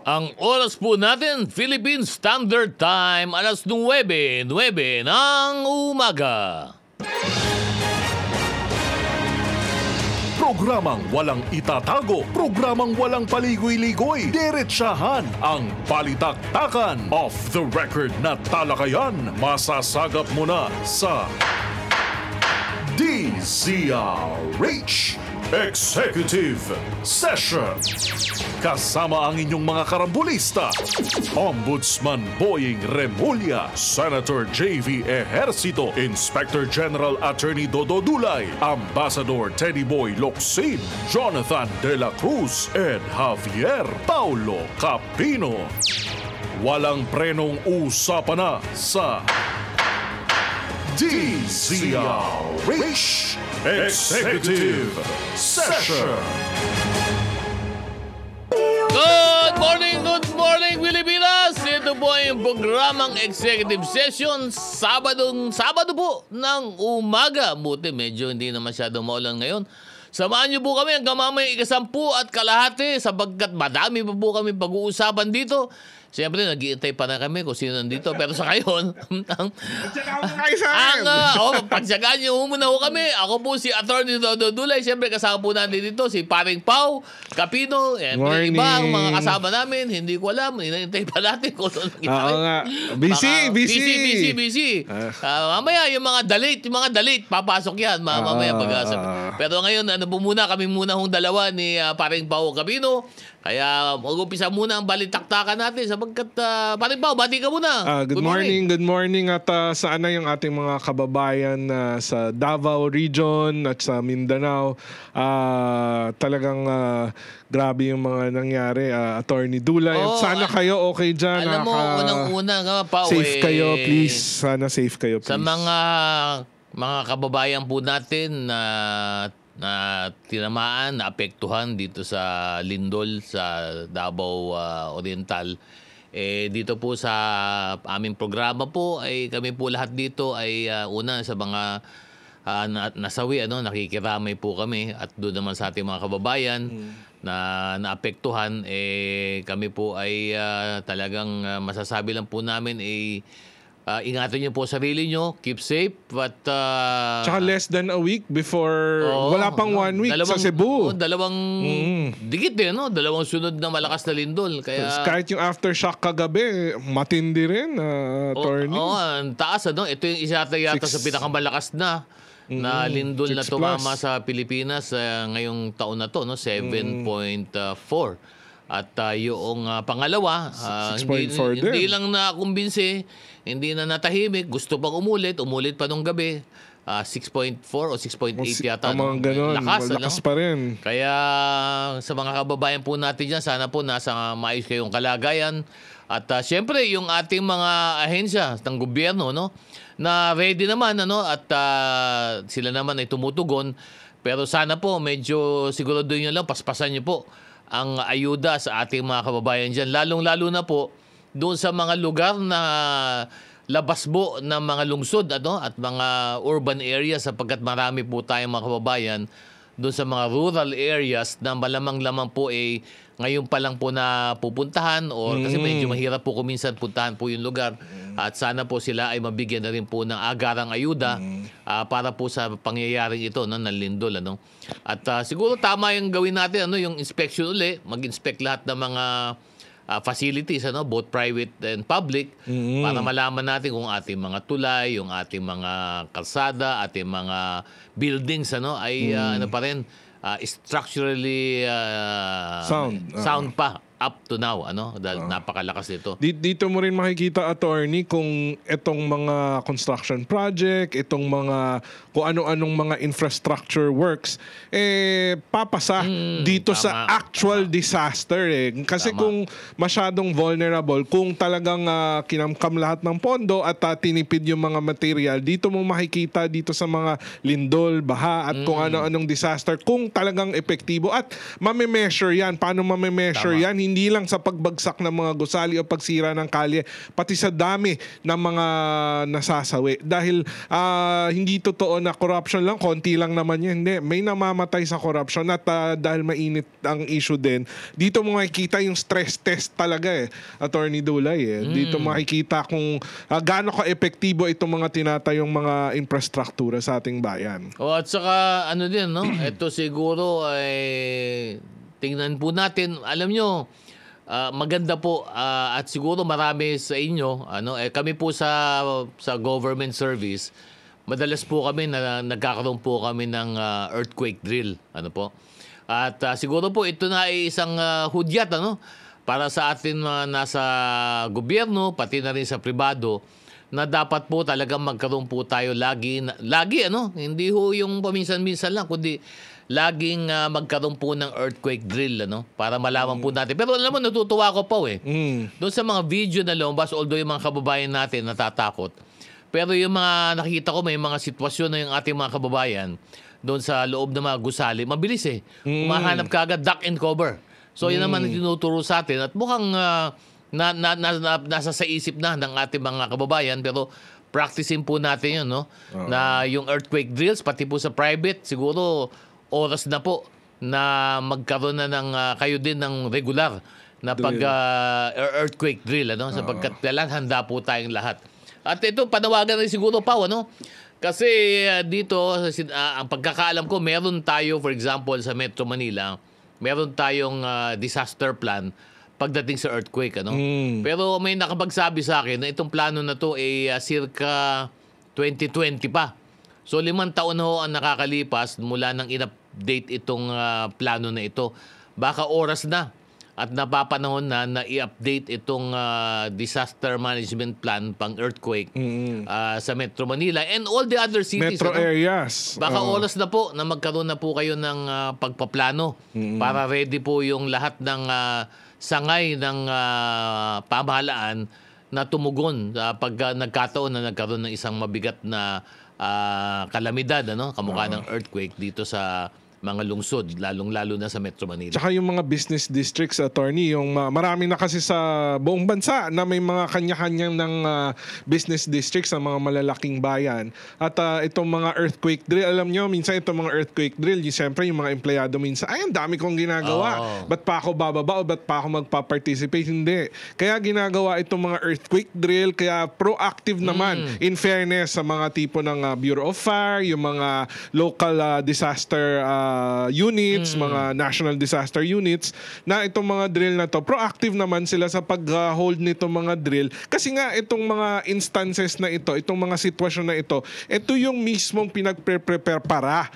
Ang oras po natin, Philippine Standard Time, alas 9:09 ng umaga. Programang walang itatago, programang walang paligoy-ligoy, diretsahan ang balitaktakan. Off the record na talakayan, masasagap mo na sa DZRH Executive Session. Kasama ang inyong mga karambulista, Ombudsman Boying Remulla, Senator J.V. Ejercito, Inspector General Attorney Dodo Dulay, Ambassador Teddy Boy Locsin, Jonathan De La Cruz, Ed Javier Paulo Capino. Walang prenong usapan na sa DZRH Executive Session. Good morning, Pilipinas! Ito po yung programang Executive Session, Sabado po ng umaga. Buti medyo hindi na masyadong maulan ngayon. Samahan niyo po kami hanggang mamaya 10:30 sapagkat madami pa po kami pag-uusapan dito. Siyempre, nag-iintay pa na kami kung sino nandito. Pero sa ngayon, pagsagaan niyo muna ho kami. Ako po si Attorney Dodo Dulay. Siyempre, kasama po natin dito si Paring Pau Capino. Ibang mga kasama namin. Hindi ko alam. Inaintay pa natin kung ano nga. Busy. Mamaya, yung mga dalit, papasok yan. Mamaya pag-asa. Pero ngayon, kami muna hong dalawa ni Paring Pau Capino. Kaya mag-umpisa muna ang balitaktakan natin sapagkat Paring Pau, bati ka muna. Good morning at saan na yung ating mga kababayan sa Davao Region at sa Mindanao. Talagang grabe yung mga nangyari, Attorney Dulay. Sana kayo okay dyan. Alam mo, unang-una Pau, safe kayo, please. Sana safe kayo, please. Sa mga kababayan po natin na tinamaan, naapektuhan dito sa Lindol, sa Davao Oriental. Dito po sa aming programa po, ay kami po lahat dito ay una sa mga nasawi, nakikiramay po kami. At doon naman sa ating mga kababayan na naapektuhan, kami po ay talagang masasabi lang po namin ingatan niyo po sarili niyo, keep safe, but tsaka less than a week before, wala pang 1 week sa Cebu. Dalawang dikit dalawang sunod na malakas na lindol. Kaya kahit yung aftershock kagabi, matindi rin, Attorney. Ang taas, Ito yung isa yata sa pinakamalakas na lindol na tumama sa Pilipinas ngayong taon na to, 7.4. At yung pangalawa, 6.4 hindi lang nakumbinsi, hindi na natahimik, gusto pang umulit pa nung gabi. 6.4 o 6.8 yata. Lakas pa rin. Kaya sa mga kababayan po natin dyan, sana po nasa maayos kayong kalagayan. At siyempre, yung ating mga ahensya ng gobyerno, na ready naman, at sila naman ay tumutugon. Pero sana po, medyo sigurado nyo lang, paspasan nyo po ang ayuda sa ating mga kababayan dyan. Lalong-lalo na po doon sa mga lugar na labas po ng mga lungsod at mga urban areas sapagkat marami po tayong mga kababayan doon sa mga rural areas na malamang-lamang po ngayon pa lang po na pupuntahan kasi medyo mahirap po kuminsan puntahan po yung lugar. At sana po sila ay mabigyan na rin po ng agarang ayuda para po sa pangyayaring ito ng lindol. At siguro tama yung gawin natin yung inspection uli, mag-inspect lahat ng mga facilities, both private and public, para malaman natin kung ating mga tulay, yung ating mga kalsada, ating mga buildings ay pa rin structurally sound pa up to now, dahil napakalakas nito. Dito mo rin makikita, Attorney, kung itong mga construction project, itong mga kung ano-anong mga infrastructure works, papasa dito sa actual disaster. Kasi kung masyadong vulnerable, kung talagang kinamkam lahat ng pondo at tinipid yung mga material, dito mo makikita dito sa mga lindol, baha, at kung ano-anong disaster, kung talagang epektibo. At mame-measure yan. Paano mame-measure yan? hindi lang sa pagbagsak ng mga gusali o pagsira ng kalye, pati sa dami ng mga nasasawi. Dahil hindi totoo na corruption lang, konti lang naman yan. Hindi, may namamatay sa corruption at dahil mainit ang issue din, dito mo makikita yung stress test talaga Attorney Dulay Dito makikita kung gaano ka-epektibo itong mga tinatayong mga infrastruktura sa ating bayan. At saka ano din, no? Ito siguro ay tingnan po natin. Alam nyo, maganda po at siguro marami sa inyo, kami po sa government service, madalas po kami na nagkakaroon po kami ng earthquake drill. At siguro po ito na ay isang hudyat, para sa atin nasa gobyerno, pati na rin sa pribado, na dapat po talagang magkaroon po tayo lagi, hindi ho yung paminsan-minsan lang, kundi laging magkaroon po ng earthquake drill, para malaman po natin. Pero alam mo, natutuwa ko po doon sa mga video na lumabas, although yung mga kababayan natin natatakot, pero yung mga nakikita ko, may mga sitwasyon na yung ating mga kababayan doon sa loob ng mga gusali, mabilis Umahanap ka agad, duck and cover. So yun naman ang tinuturo sa atin at mukhang nasa sa isip na ng ating mga kababayan, pero practicing po natin yun, na yung earthquake drills, pati po sa private, siguro oras na po na magkaroon na ng kayo din ng regular na earthquake drill, sapagkat kailangan handa po tayong lahat. At ito, panawagan rin siguro pa, kasi dito, ang pagkakaalam ko, meron tayo, for example, sa Metro Manila, meron tayong disaster plan pagdating sa earthquake. Pero may nakapagsabi sa akin na itong plano na to ay circa 2020 pa. So 5 taon na ho ang nakakalipas mula nang in-update itong plano na ito. Baka oras na at napapanahon na i-update itong disaster management plan pang earthquake sa Metro Manila and all the other cities. Metro areas. Baka oras na po na magkaroon na po kayo ng pagpaplano para ready po yung lahat ng sangay ng pamahalaan na tumugon pag nagkataon na nagkaroon ng isang mabigat na kalamidad, kamukha ng earthquake dito sa mga lungsod, lalong-lalo na sa Metro Manila. Tsaka yung mga business districts, Attorney, yung marami na kasi sa buong bansa na may mga kanya-kanyang ng business districts sa mga malalaking bayan. At itong mga earthquake drill, alam nyo, minsan itong mga earthquake drill, siyempre yung mga empleyado minsan, ang dami kong ginagawa. Ba't pa ako bababa o ba't pa ako magpa-participate? Hindi. Kaya ginagawa itong mga earthquake drill, kaya proactive naman, in fairness sa mga tipo ng Bureau of Fire, yung mga local disaster units, mga national disaster units, na itong mga drill na to, proactive naman sila sa pag-hold nitong mga drill. Kasi nga itong mga instances na ito, itong mga sitwasyon na ito yung mismong pinag-prepare para.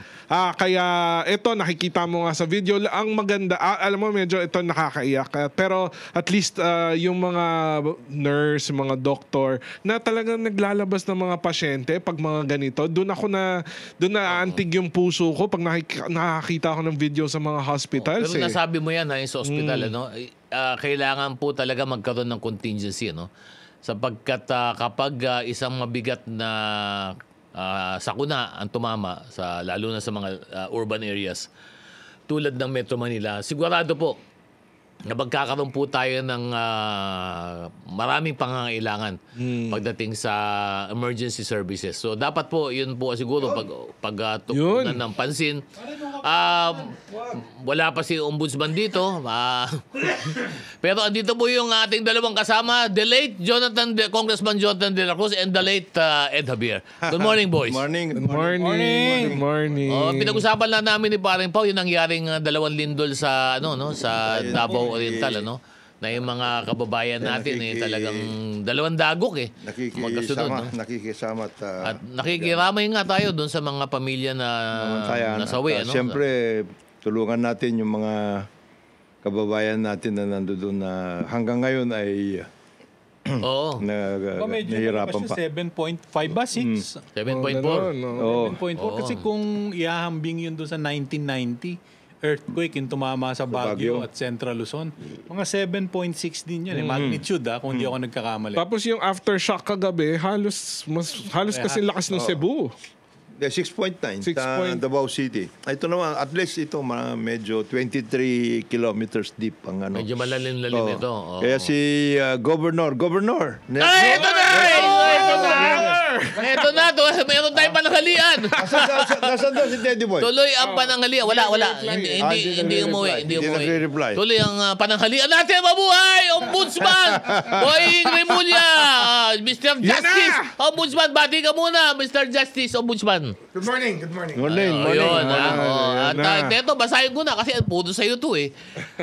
Kaya ito, nakikita mo nga sa video, ang maganda, alam mo medyo ito nakakaiyak, pero at least yung mga nurse, mga doktor, na talagang naglalabas ng mga pasyente pag mga ganito, doon naantig yung puso ko pag nakakita ako ng video sa mga hospitals. Pero nasabi mo yan sa hospital, kailangan po talaga magkaroon ng contingency, sapagkat kapag isang mabigat na sakuna ang tumama, lalo na sa mga urban areas tulad ng Metro Manila, sigurado po na magkakaroon po tayo ng maraming pangangailangan pagdating sa emergency services. So dapat po, yun po siguro pagtukunan ng pansin. Wala pa si Ombudsman dito. Pero andito po yung ating dalawang kasama, the late Congressman Jonathan De La Cruz and the late Ed Javier. Good morning, boys. Good morning. Pinag-usapan lang namin ni Paring Pao yung nangyaring 2 lindol sa sa Davao Oriental, na yung mga kababayan natin talagang 2 dagok magkasunod. Nakikisama at nakikiramay nga tayo doon sa mga pamilya na nasawi. Siyempre, tulungan natin yung mga kababayan natin na nandoon na hanggang ngayon ay nahihirapan pa. 7.5 ba? 6? 7.4. 7.4. Kasi kung ihahambing yun doon sa 1990, earthquake yung tumama sa Baguio at Central Luzon. Mga 7.6 din yun. Magnitude kung hindi ako nagkakamali. Tapos yung aftershock kagabi, halos kasi lakas ng Cebu. 6.9 6 sa point- Davao City. Ito naman, at least ito medyo 23 kilometers deep ang ano. Medyo malalim-lalim Oo. ito. Oo. Kaya si Governor. Ay, ito na! Ito na! Ito na! Meron tayong pananghalian! Nasaan daw si Teddy Boy? Tuloy ang pananghalian. Wala. Hindi umuwi. Hindi umuwi. nagre-reply. Tuloy ang pananghalian natin. Mabuhay! Ombudsman! Boying Remulla! Mr. Justice! Ombudsman, bati ka muna! Mr. Justice, Ombudsman. Good morning, good morning. Morning. Yun, Ayan At na. ito, basahin ko na kasi puto sa'yo to eh.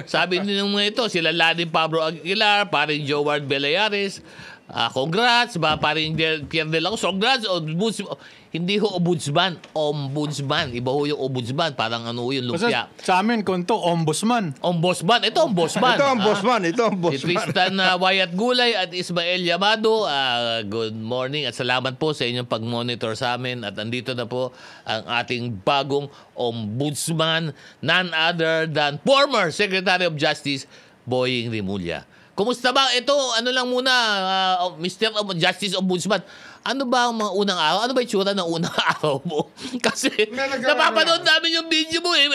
Sabi din ng mga ito, sila Lanin Pablo Aguilar, paring Joward Belayares, congrats, paring Pierre de la Cruz, congrats, hindi ho ombudsman. Iba ho yung ombudsman, parang ano ho yung lumpia. Basta sa amin, kunto, ombudsman. Ombudsman, ito ombudsman. Ito ang Ah. bossman. Ito ang Si bossman. Tristan Wayat Gulay at Ismael Yamado, good morning at salamat po sa inyong pag-monitor sa amin. At andito na po ang ating bagong ombudsman, none other than former Secretary of Justice, Boying Remulla. Kumusta ba? Ito, ano lang muna, Mr. Justice Ombudsman. Ano ba ang mga unang araw? Ano ba yung tsura ng unang araw mo? Kasi napapanood namin yung video mo eh.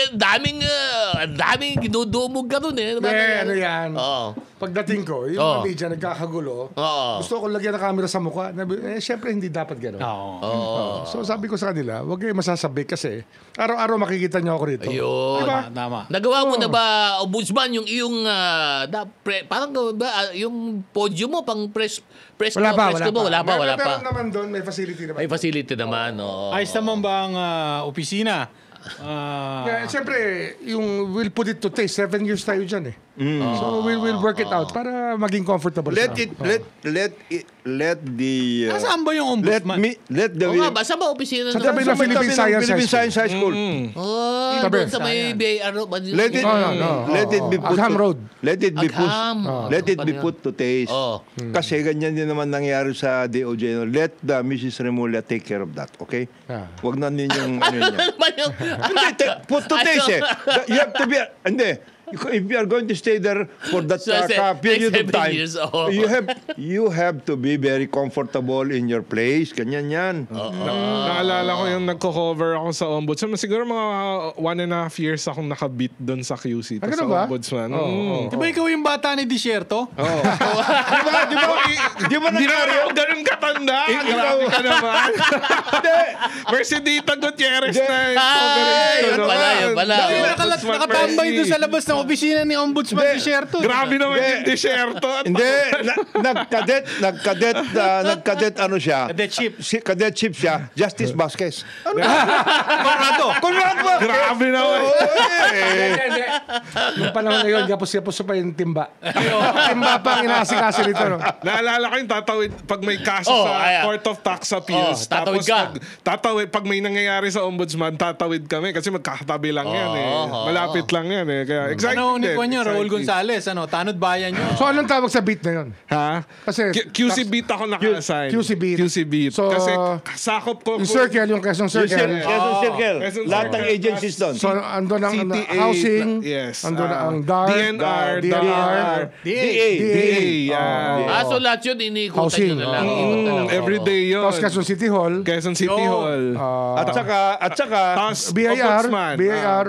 Daming dinudumog ka dun eh. Ano yan? Oo. Pagdating ko, yung Oo. mga media nagkakagulo, Oo. gusto ko lagyan ng camera sa mukha. Siyempre, hindi dapat gano'n. Oo. So sabi ko sa kanila, huwag kayo masasabi kasi araw-araw makikita niyo ako rito. Ayun. Diba? Tama. Nagawa mo na ba, Ombudsman, yung iyong, parang ba, yung podium mo, pang press Wala pa. Wala pa. Meron naman doon, may facility naman. May facility naman, oo. Ayos naman ba ang opisina? Siyempre, we'll put it to taste. 7 years tayo dyan eh. So we'll work it out para maging comfortable Let siya. it, let the... Nasaan ba yung ombudsman? Let the... Oo nga, basta ba opisina Sa ng... tabi ng Philippine Science Philippine High Science High School. Oh, Tabi. doon sa may BIR. Let it, No. let it be put Agham to, Road. Let it be put, Agham. let it Ano be ba put to taste. Oh. Kasi ganyan din naman nangyari sa DOJ. Let the Mrs. Remulla take care of that, okay? Ah. Wag na ninyong ano niya. Ano ba yung... Hindi, put to taste eh. You have to be, hindi. If you are going to stay there for that So, period of 7 time, years, oh. you have to be very comfortable in your place. Ganyan yan. Naalala ko yung nagko-cover ako sa ombudsman. Siguro mga 1.5 years akong nakabit doon sa QC Ah, sa ganun ba? ombudsman. Di ba ikaw yung bata ni Desierto? Di ba Hindi nangyari naman yun? ako ganun katanda. Ikaw- Grabe ka naman. Hindi. Mercedita Gutierrez na Ay, yun pala, yun pala. Dahil Oh. nakatambay doon sa labas ng opisina ni Ombudsman Hindi. Desierto. Grabe naman Hindi. yung desierto. Hindi, nagkadet ano siya. Cadetship. Cadetship siya, Justice Vasquez. Conrado ba? Grabe naman. Nung panahon na yun, yapos-yapos pa yung timba. Timba pa ang inaasikaso nito. No? Naalala ko yung tatawid pag may kaso Oh, sa ayan. Court of Tax Appeals. Oh, tatawid ka. Tatawid, pag may nangyayari sa ombudsman, tatawid kami kasi magkakatabi lang yan eh. Malapit lang yan eh. Kaya excited Ano ni din, Juan Raul excited. Gonzales, Tanod Bayan yun. So anong tawag sa beat na yun? Ha? Kasi QC beat ako naka-assign. QC beat. QC beat. So, kasi sakop ko. Yung circle, yung Quezon Circle. Quezon Circle. Quezon Lahat ng Circle. agencies doon. So andun ang CTA, housing, yes. andun ang DAR, DNR, DNR, DA. Yeah. So lahat yun, iniikutan Housing. nyo na lang. Ikutan na lang. Everyday yun. tapos Quezon City Hall, Quezon City Hall. At saka, Tapos BIR, Ombudsman.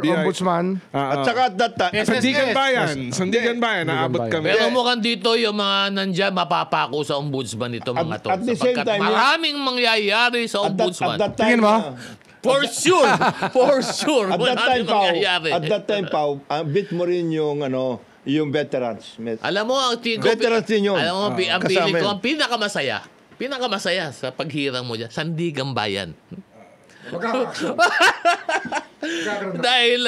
Ombudsman. at saka at that time, Sandigan Bayan. Sandigan Bayan. Naabot Bayan. kami. Pero mukhang dito yung mga nandyan, mapapako sa ombudsman ito mga to. At the same Sapagkat time, maraming mangyayari sa at ombudsman. that time, Tingin mo? For sure. For sure. at that time, Maraming mangyayari. Pao, bit mo rin yung yung veterans. Alam mo, ang Veterans din yun. Alam mo, ang kasama feeling ko, yun. ang pinakamasaya sa paghirang mo dyan, Sandigan Bayan. Dahil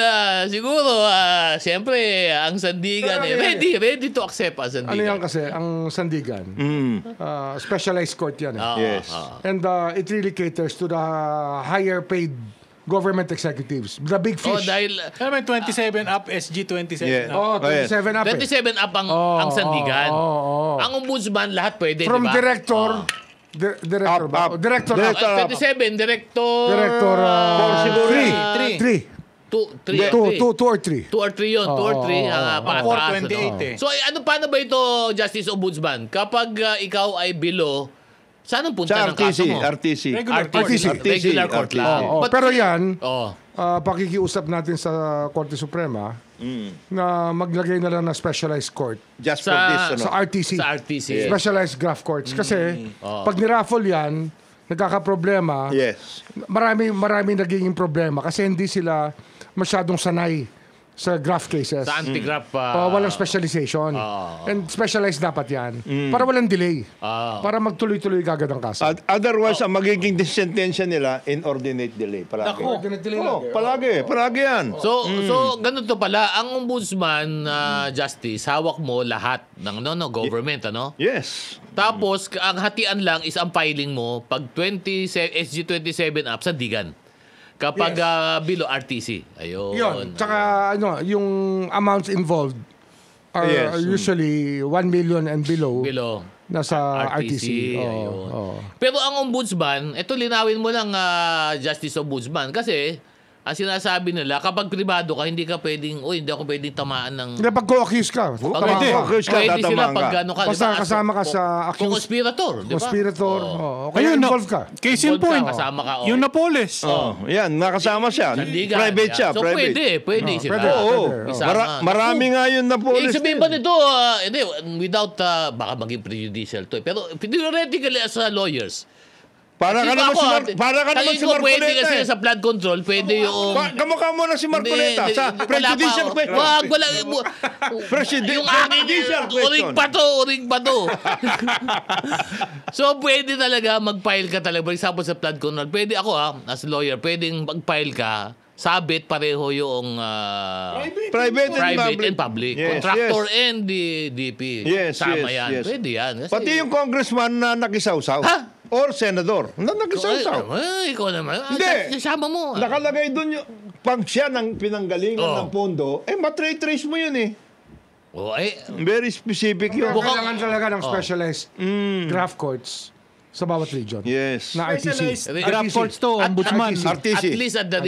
siguro, siyempre, ang Sandigan, ready to accept ang Sandigan. Ano yan kasi, ang Sandigan, specialized court yan. Yes. And it really caters to the higher paid government executives. The big Oh, fish. dahil Alam mo, 27 up, SG 27 Yeah. up. 27 up. 27 up ang Sandigan. Ang ombudsman, lahat pwede, From di ba? director, director Up, ba? up. Director, Director. 27, director... Director, siguro. three. 2 Two or three. 2 or 3 yun. 2 or 3. Pataas. 428 eh. So, paano ba ito, Justice Ombudsman? Kapag ikaw ay below Saan ang punta ng kaso mo? RTC. Regular court lang. But- Pero yan, Oh. pakikiusap natin sa Korte Suprema na maglagay na lang ng specialized court Just for Sa- this, ano? sa RTC. Sa RTC. Specialized graft courts. Kasi pag niraffle yan, nagkakaproblema. Yes. Marami nagiging problema kasi hindi sila masyadong sanay sa graft cases. Sa anti-graft. Walang specialization. And specialized dapat yan. Para walang delay. Para magtuloy-tuloy kagad ang kaso. Otherwise, ang magiging sentensya nila, inordinate delay. Palagi. Ordinate delay Oo, lang. palagi yan. So ganito pala, ang ombudsman justice, hawak mo lahat ng government, ano? Yes. Tapos ang hatian lang is ang filing mo pag SG27 up sa Digan. Kapag below RTC. Ayun. Yun. Tsaka yung amounts involved are Yes. usually 1 million and below. Below. Nasa RTC. Ayun. Oo. Pero ang ombudsman, ito linawin mo lang Justice Ombudsman kasi ang sinasabi nila, kapag pribado ka, hindi ka pwedeng, hindi ako pwedeng tamaan ng... Hindi, pag co-accuse ka. Pwede. Accuse ka, Pwede sila tatamaan pag ka. ano ka. Basta diba? kasama ka sa accused. Conspirator, di ba? Conspirator. Oo. Kaya involved ka. Case in Involved ka, point. kasama ka. Yung Napoles. Yan, nakasama siya. Sandigan, Private siya, So private. pwede sila. pwede. Oo. Isama. Marami nga yun na police. Sabihin ba nito, hindi, without, baka maging prejudicial to. Pero theoretically as lawyers, Para ka naman si pwede Marcoleta. kasi sa flood control, pwede yung... Kamukha mo na si Marcoleta sa prejudicial question. Wala. President- Yung aking prejudicial question. uring pa to. So, pwede talaga mag-file ka talaga. For example, sa flood control, pwede ako as lawyer, pwedeng mag-file ka, sabit pareho yung Private and public. Yes, Contractor yes. and the DP. Yes, Sama yes, yan. yes. Pwede yan. Kasi, Pati yung congressman na nakisawsaw. Ha? Or senador na nakisawsaw. Ikaw naman. Hindi. Kasama mo. Nakalagay doon yung pag siya ng pinanggalingan Oh. ng pondo, matrace mo yun eh. Eh, Very specific yun. Kailangan talaga ng specialized graft courts sa bawat region. Yes. Na RTC. Specialized graft courts to, ombudsman. RTC. At least at the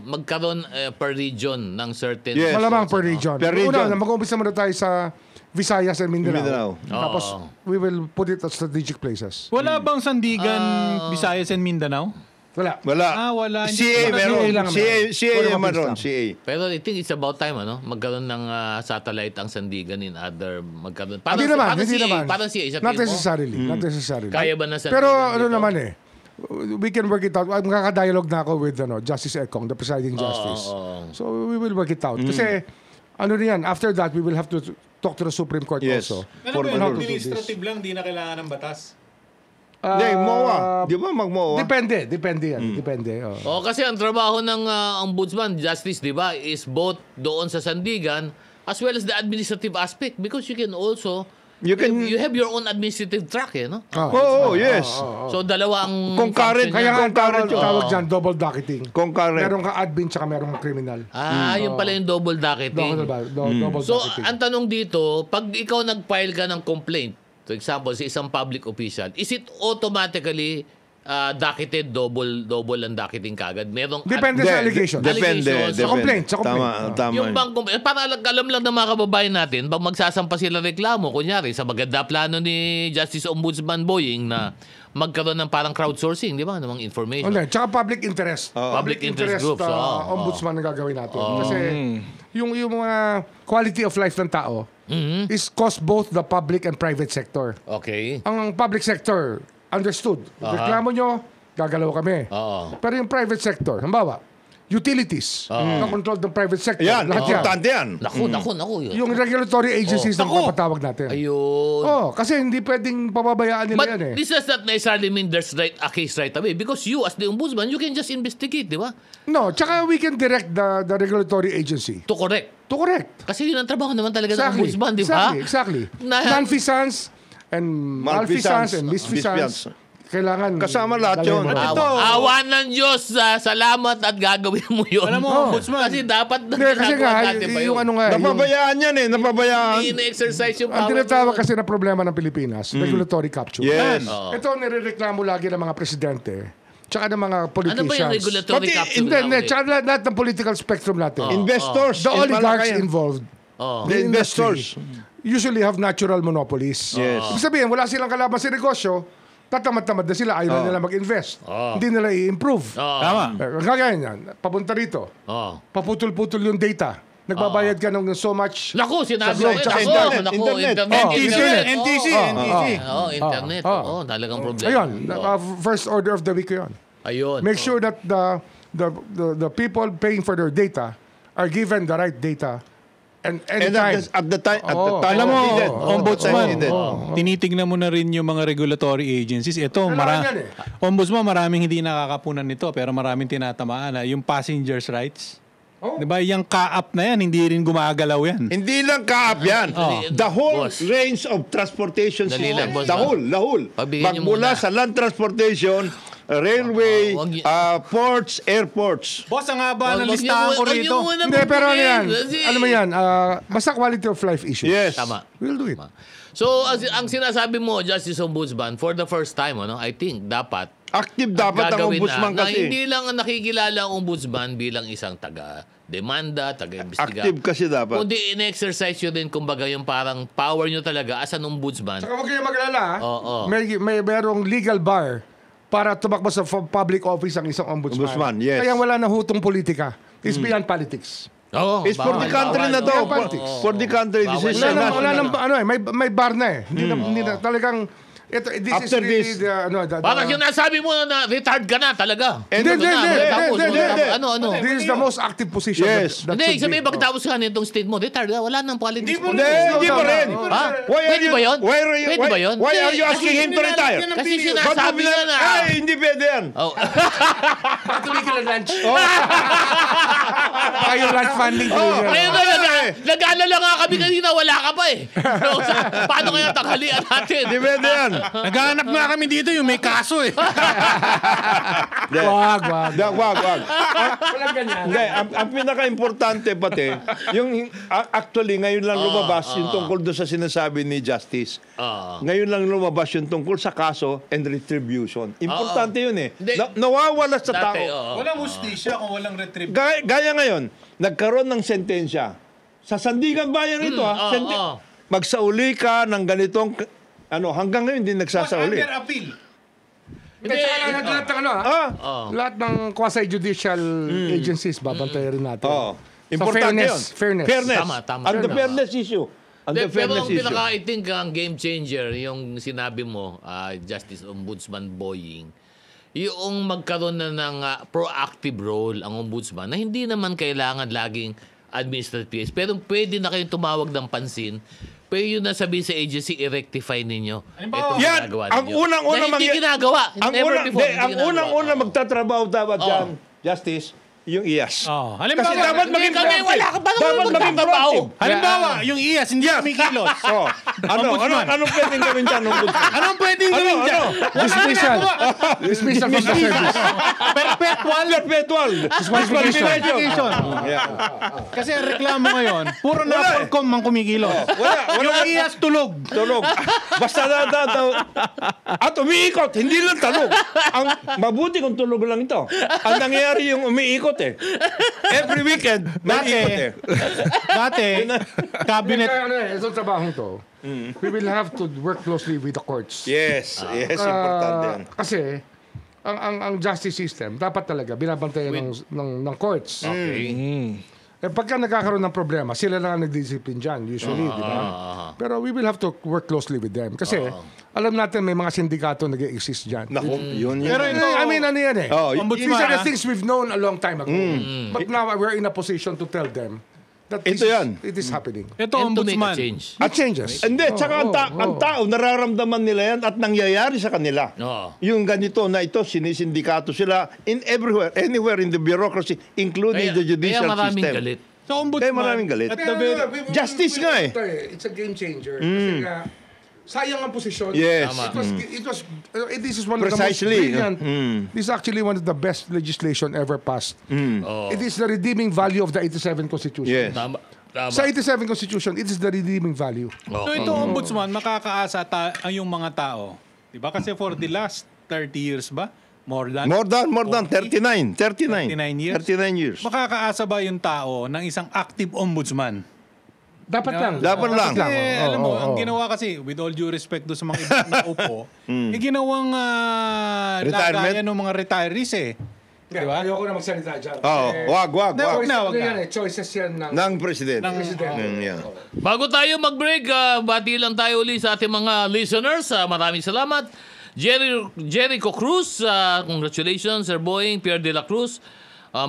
magkaroon per region ng certain... Yes. Malamang per region. Per region. Una, mag-umpisa muna tayo sa Visayas and Mindanao. Mindanao. Tapos, we will put it at strategic places. Wala bang Sandigan, Visayas and Mindanao? Wala. Wala. Wala. CA meron. CA lang naman. CA Puro meron. mabilis CA. Pero I think it's about time, magkaroon ng satellite ang Sandigan in other... Magkaroon. Hindi naman. Parang CA sa Not tingin mo? necessarily. Not necessarily. Kaya ba na Sandigan Pero dito? naman we can work it out. Magkakadialogue na ako with Justice Ekong, the presiding justice. So we will work it out. Kasi after that, we will have to talk to the Supreme Court Yes. also. For how to do Administrative lang, di na kailangan ng batas. Hindi, MOA. Di ba mag-MOA? Depende yan. Depende. Kasi ang trabaho ng ombudsman, justice, di ba, is both doon sa Sandigan as well as the administrative aspect because you can also... You have your own administrative track, no? Oo, yes. So, dalawa ang... Concurrent. function Kaya niya. nga tawag dyan, double docketing. Concurrent. Meron ka admin tsaka meron kang criminal. Yung pala yung double docketing. Double So, docketing. ang tanong dito, pag ikaw nag-file ka ng complaint, for example, sa isang public official, is it automatically docketed, double ang docketing kagad? Merong... Depende sa allegation. Depende. Sa complaint, sa complaint. Tama. Yung bang, para alam lang ng mga kababayan natin, pag magsasampa sila reklamo, kunyari, sa maganda plano ni Justice Ombudsman Boying na magkaroon ng parang crowdsourcing, di ba? Ng mga information. Tsaka public interest. Public interest groups. Ombudsman ang gagawin natin. Kasi yung mga quality of life ng tao is cost both the public and private sector. Okay. Ang public sector, understood. Reklamo nyo, gagalaw kami. Pero yung private sector, halimbawa, utilities, na control ng private sector. Yan, lahat yan. importante yan. Naku. Yun. Yung regulatory agencies na papatawag natin. Ayun. Kasi hindi pwedeng pababayaan nila But yan this does not necessarily mean there's a case right away because you as the ombudsman, you can just investigate, di ba? No, tsaka we can direct the regulatory agency To correct. to correct. Kasi yun ang trabaho naman talaga ng ombudsman, di ba? Exactly. Na- Non-feasance and malfeasance and misfeasance. Kailangan Kasama lahat dalhin yun. mo. Ito. Awa ng Diyos, salamat at gagawin mo yun. Alam mo, ombudsman. Kasi dapat Hindi, kasi nga, natin pa yun. yung ano nga, yung, Napabayaan yan napabayaan. Hindi na-exercise yung ang power. tinatawag kasi na problema ng Pilipinas, regulatory capture. Yes. Ito nirereklamo lagi ng mga presidente, tsaka ng mga Ano politicians. ba yung regulatory Pati- capture? Hindi, tsaka lahat ng political spectrum natin. Investors. The oligarchs Malakayan. involved, The investors. usually have natural monopolies. Yes. Ibig sabihin, wala silang kalaban sa negosyo, tatamad-tamad na sila, ayaw na nila mag-invest. Hindi nila i-improve. Tama. Kagaya yan, papunta rito, paputol-putol yung data. Nagbabayad ka ng so much. Naku, sinabi Sa ko. internet. NTC. Internet. Talagang problema. Ayun, first order of the week yun. Ayun. Make sure that the people paying for their data are given the right data and anytime. at the time Alam mo, needed. Ombudsman, Needed. tinitignan mo na rin yung mga regulatory agencies. Ito, Kailangan yan Ombudsman, maraming hindi nakakapunan nito, pero maraming tinatamaan. Yung passengers' rights. Diba, yung ka-up na yan, hindi rin gumagalaw yan. Hindi lang kaap yan. The whole Boss. range of transportation Dali lang, system. boss, The whole. Pagbigyan niyo Magmula muna. sa land transportation, railway, ports, airports. Boss, ang haba ng listahan ko rito. Hindi, pero ano yan? Ano mo yan? Basta quality of life issues. Yes. Tama. We'll do it. So, ang sinasabi mo, Justice Ombudsman, for the first time, I think, dapat Active dapat ang gagawin ombudsman na kasi. hindi lang nakikilala ang ombudsman bilang isang taga-demanda, taga-imbestiga. Active kasi dapat. Kundi in-exercise nyo din, kumbaga, yung parang power nyo talaga as an ombudsman. Saka huwag kayong mag-alala. Oo. Merong legal bar para tumakbo sa public office ang isang ombudsman. Ombudsman, yes. Kaya wala na hutong politika. It's beyond politics. Oo, It's for the country na to. For the country. This is Wala national. nang may bar na eh. Hindi na talagang this After is really this- Parang sinasabi mo na retired ka na talaga. Hindi. Ano? This is the most active position. Yes. Hindi, sabihin pagkatapos ka nitong state mo, retired ka, wala nang politics. Hindi pa rin. Ha? Pwede ba yun? Pwede ba yun? Why are you asking him to retire? Kasi sinasabi niya na. Ay, hindi pwede yan. Oh. Patuloy ka ng lunch. Kayo lunch funding. Ayun na, nag-alala nga kami kanina, wala ka pa eh. So, paano kaya tanghalian natin? Hindi pwede yan. Naghahanap nga kami dito yung may kaso eh. Wag. Wag. Walang ganyan. Hindi, ang pinaka-importante pati, yung actually ngayon lang lumabas yung tungkol doon sa sinasabi ni Justice. Ngayon lang lumabas yung tungkol sa kaso and retribution. Importante yun eh. Hindi. Nawawala sa tao. Dati, oo. Walang hustisya kung walang retribution. Gaya ngayon, nagkaroon ng sentensya. Sa Sandigan Bayan ito magsauli ka ng ganitong hanggang ngayon hindi nagsasauli. Under appeal. Lahat ng quasi-judicial agencies, babantayan rin natin. Importante yun. Fairness. Tama. And the fairness issue. And the Pero fairness ang issue. I think ang game changer, yung sinabi mo, Justice Ombudsman Boying, yung magkaroon na ng proactive role ang ombudsman na hindi naman kailangan laging administrative, pero pwede na kayong tumawag ng pansin. Pwede yun na sabihin sa agency, i-rectify ninyo. Itong Yan, ginagawa ang ninyo. unang-una Na hindi ginagawa. ang unang-una magtatrabaho dapat dyan, Justice, yung IAS. Halimbawa, Kasi dapat maging kami wala ka pa naman Dapat maging magtatrabaho. proactive. halimbawa, yung IAS hindi kumikilos. Anong pwedeng gawin dyan? Anong pwedeng gawin dyan? Dismissal. Dismissal from the service. Perpetual. Disqualification. Kasi ang reklamo ngayon, puro na Polcom ang kumikilos. Yung IAS tulog. Basta at umiikot, hindi lang tulog. Ang mabuti kung tulog lang ito. Ang nangyayari yung umiikot every weekend, nag-ikot Dati, cabinet. Itong trabahong to, we will have to work closely with the courts. Yes, importante yan. Kasi, ang justice system, dapat talaga binabantayan ng courts. Pagka nagkakaroon ng problema, sila lang ang nagdiscipline dyan, usually, di ba? Pero we will have to work closely with them. Kasi, alam natin may mga sindikato nag-exist dyan. Naku, yun. Pero ito, I mean, ano yan eh? Ombudsman, These are the things we've known a long time ago. But now, we're in a position to tell them that it is happening. ito And to make a ombudsman. change. It changes. Hindi, tsaka ang tao, nararamdaman nila yan at nangyayari sa kanila. Yung ganito na ito, sinisindikato sila in everywhere, anywhere in the bureaucracy, including the judicial kaya maraming system. galit. So, ombudsman, Kaya maraming galit. at the very, Justice nga eh. It's a game changer. Kasi nga, sayang ang posisyon. Yes. This is one of the most Precisely. brilliant. This is actually one of the best legislation ever passed. It is the redeeming value of the 87 Constitution. Yes. Tama. Sa 87 Constitution, it is the redeeming value. so ito ombudsman, makakaasa yung mga tao. Diba? Kasi for the last 30 years ba? More than 39 years? 39 years. Makakaasa ba yung tao ng isang active ombudsman? Dapat lang. Dapat lang. Alam mo, ang ginawa kasi, with all due respect do sa mga ibang naupo, ginawang Retirement? lagayan ng mga retirees eh. Di ba? Ayoko na magsalita dyan. Wag. Wag na. Choices yan ng Ng president. Yeah. Bago tayo mag-break, bati lang tayo uli sa ating mga listeners. Maraming salamat. Jericho Cruz, congratulations, Sir Boying. Pierre de la Cruz,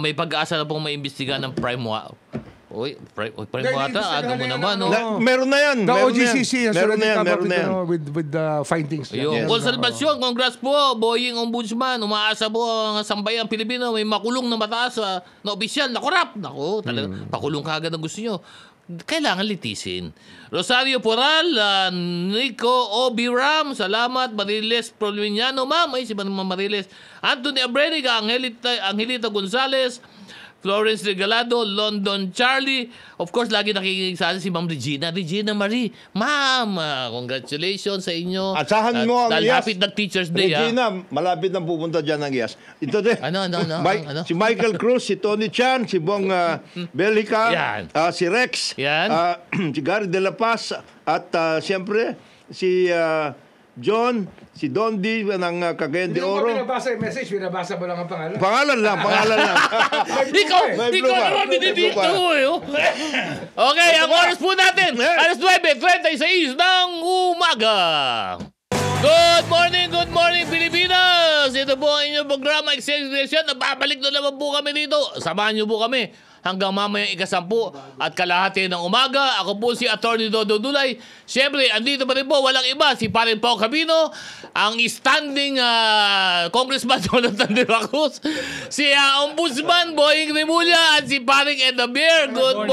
may pag-asa na pong maimbestigahan ng Prime Prime Wata, aga mo naman, no? Meron na yan. The meron OGCC has meron already na yan. come up Meron na yan. with the findings. Yung Paul Salvacion, congrats po, Boying Ombudsman. Umaasa po ang sambayang Pilipino, may makulong na mataas na opisyal, na korap. Naku, talaga, pakulong ka agad ang gusto nyo. Kailangan litisin. Rosario Poral, Nico Obiram, salamat. Mariles Prolignano, ma'am. Ay, si Mariles. Anthony Abreniga, Angelita Gonzalez, Florence Regalado, London Charlie. Of course, lagi nakikinig sa atin si Ma'am Regina Marie. Ma'am, congratulations sa inyo. Asahan mo ang dahil IAS. hapit ng Teacher's Day. Regina, malapit nang pupunta dyan ng IAS. Ito din. Ano? Si Michael Cruz, si Tony Chan, si Bong Belica, Yan. si Rex, Yan. si Gary De La Paz, at siyempre, si John, si Dondi ng Cagayan de Hindi mo Oro. binabasa yung message, binabasa mo lang ang pangalan. Pangalan lang. Ikaw naman binibito eh. Okay, ang oras po natin. Alas 9:36 ng umaga. Good morning Pilipinas! Ito po ang inyong programa, Excelsior. Nababalik na naman po kami dito. Samahan niyo po kami hanggang mamayang 10 at kalahati ng umaga. Ako po si Atty. Dodo Dulay. Siyempre, andito pa rin po, walang iba, si Parin Pao Cabino, ang standing Congressman Jonathan De La Cruz, si Ombudsman Boying Rimulya, at si Paring Ed Beer. Good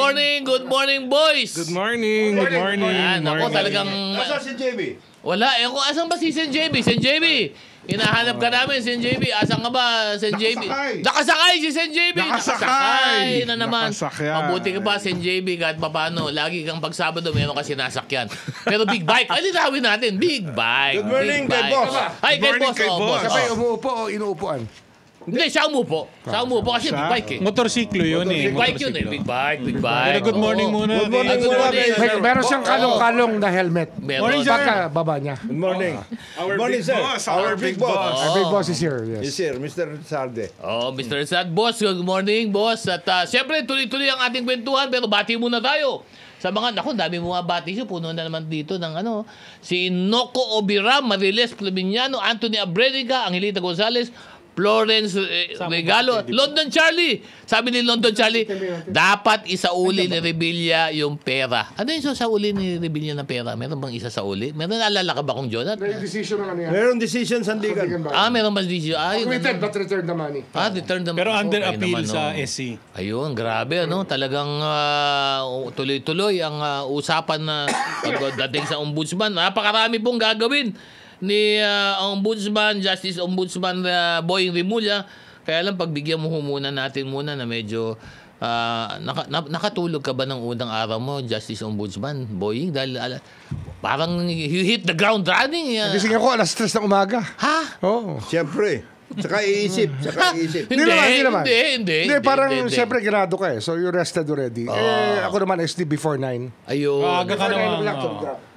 morning, boys. Good morning. Yan, ako talagang... Asa si JB? Wala, kung asan ba si Sen JB? Sen JB, hinahanap ka namin, Sen JB. Asan ka ba, Sen JB? Nakasakay si Sen JB. Nakasakay na naman. Nakasakyan. Mabuti ka pa, Sen JB, kahit paano. Lagi kang pag Sabado, meron ka sinasakyan. Pero big bike. Ay, linawin natin. Big bike. Good morning, big kay bike. boss. Ay, kay Good morning, boss. kay Oh, boss. Sabay, umuupo o inuupuan? Hindi, siya umupo. Kasi big bike eh. Motorsiklo yun eh. Big bike yun eh. Big bike. Pero good morning Oo. muna. Good morning Good muna. morning, sir. Meron siyang kalong-kalong na helmet. Meron. Morning, sir. Baka baba niya. Good morning. Our Morning, big sir. boss. Our big boss. Our big boss is here, Yes, yes. sir. Mr. Sarde. Oh, Mr. Sad. Boss, good morning, boss. At siyempre, tuloy-tuloy ang ating kwentuhan, pero bati muna tayo. Sa mga, dami mo bati siya. Puno na naman dito ng si Noco Obiram, Mariles Plebiniano, Anthony Abreniga, Angelita Gonzalez, Florence Regalo, London Charlie. Sabi ni London Charlie, dapat isauli ni Rebilla yung pera. Ano yung isauli ni Rebilla na pera? Meron bang isasauli? Meron naalala ka ba kung Jonathan? May decision na yan. Meron decision sandigan. Meron ba decision? Committed but return the money. Return the Pero under Okay appeal naman, sa no. SC. Ayun, grabe talagang tuloy-tuloy ang usapan na pagdating sa ombudsman. Napakarami pong gagawin ni Ombudsman, Justice Ombudsman Boying Rimulya. Kaya lang pagbigyan mo muna natin na medyo nakatulog ka ba ng unang araw mo, Justice Ombudsman Boying? Dahil parang you hit the ground running. Gising ako alas 3 ng umaga. Ha? Oo. Siyempre. Saka iisip. Hindi. Hindi, parang siyempre ginado ka eh. So you rested already. Ako naman SD before 9. Ayun. Aga ka naman.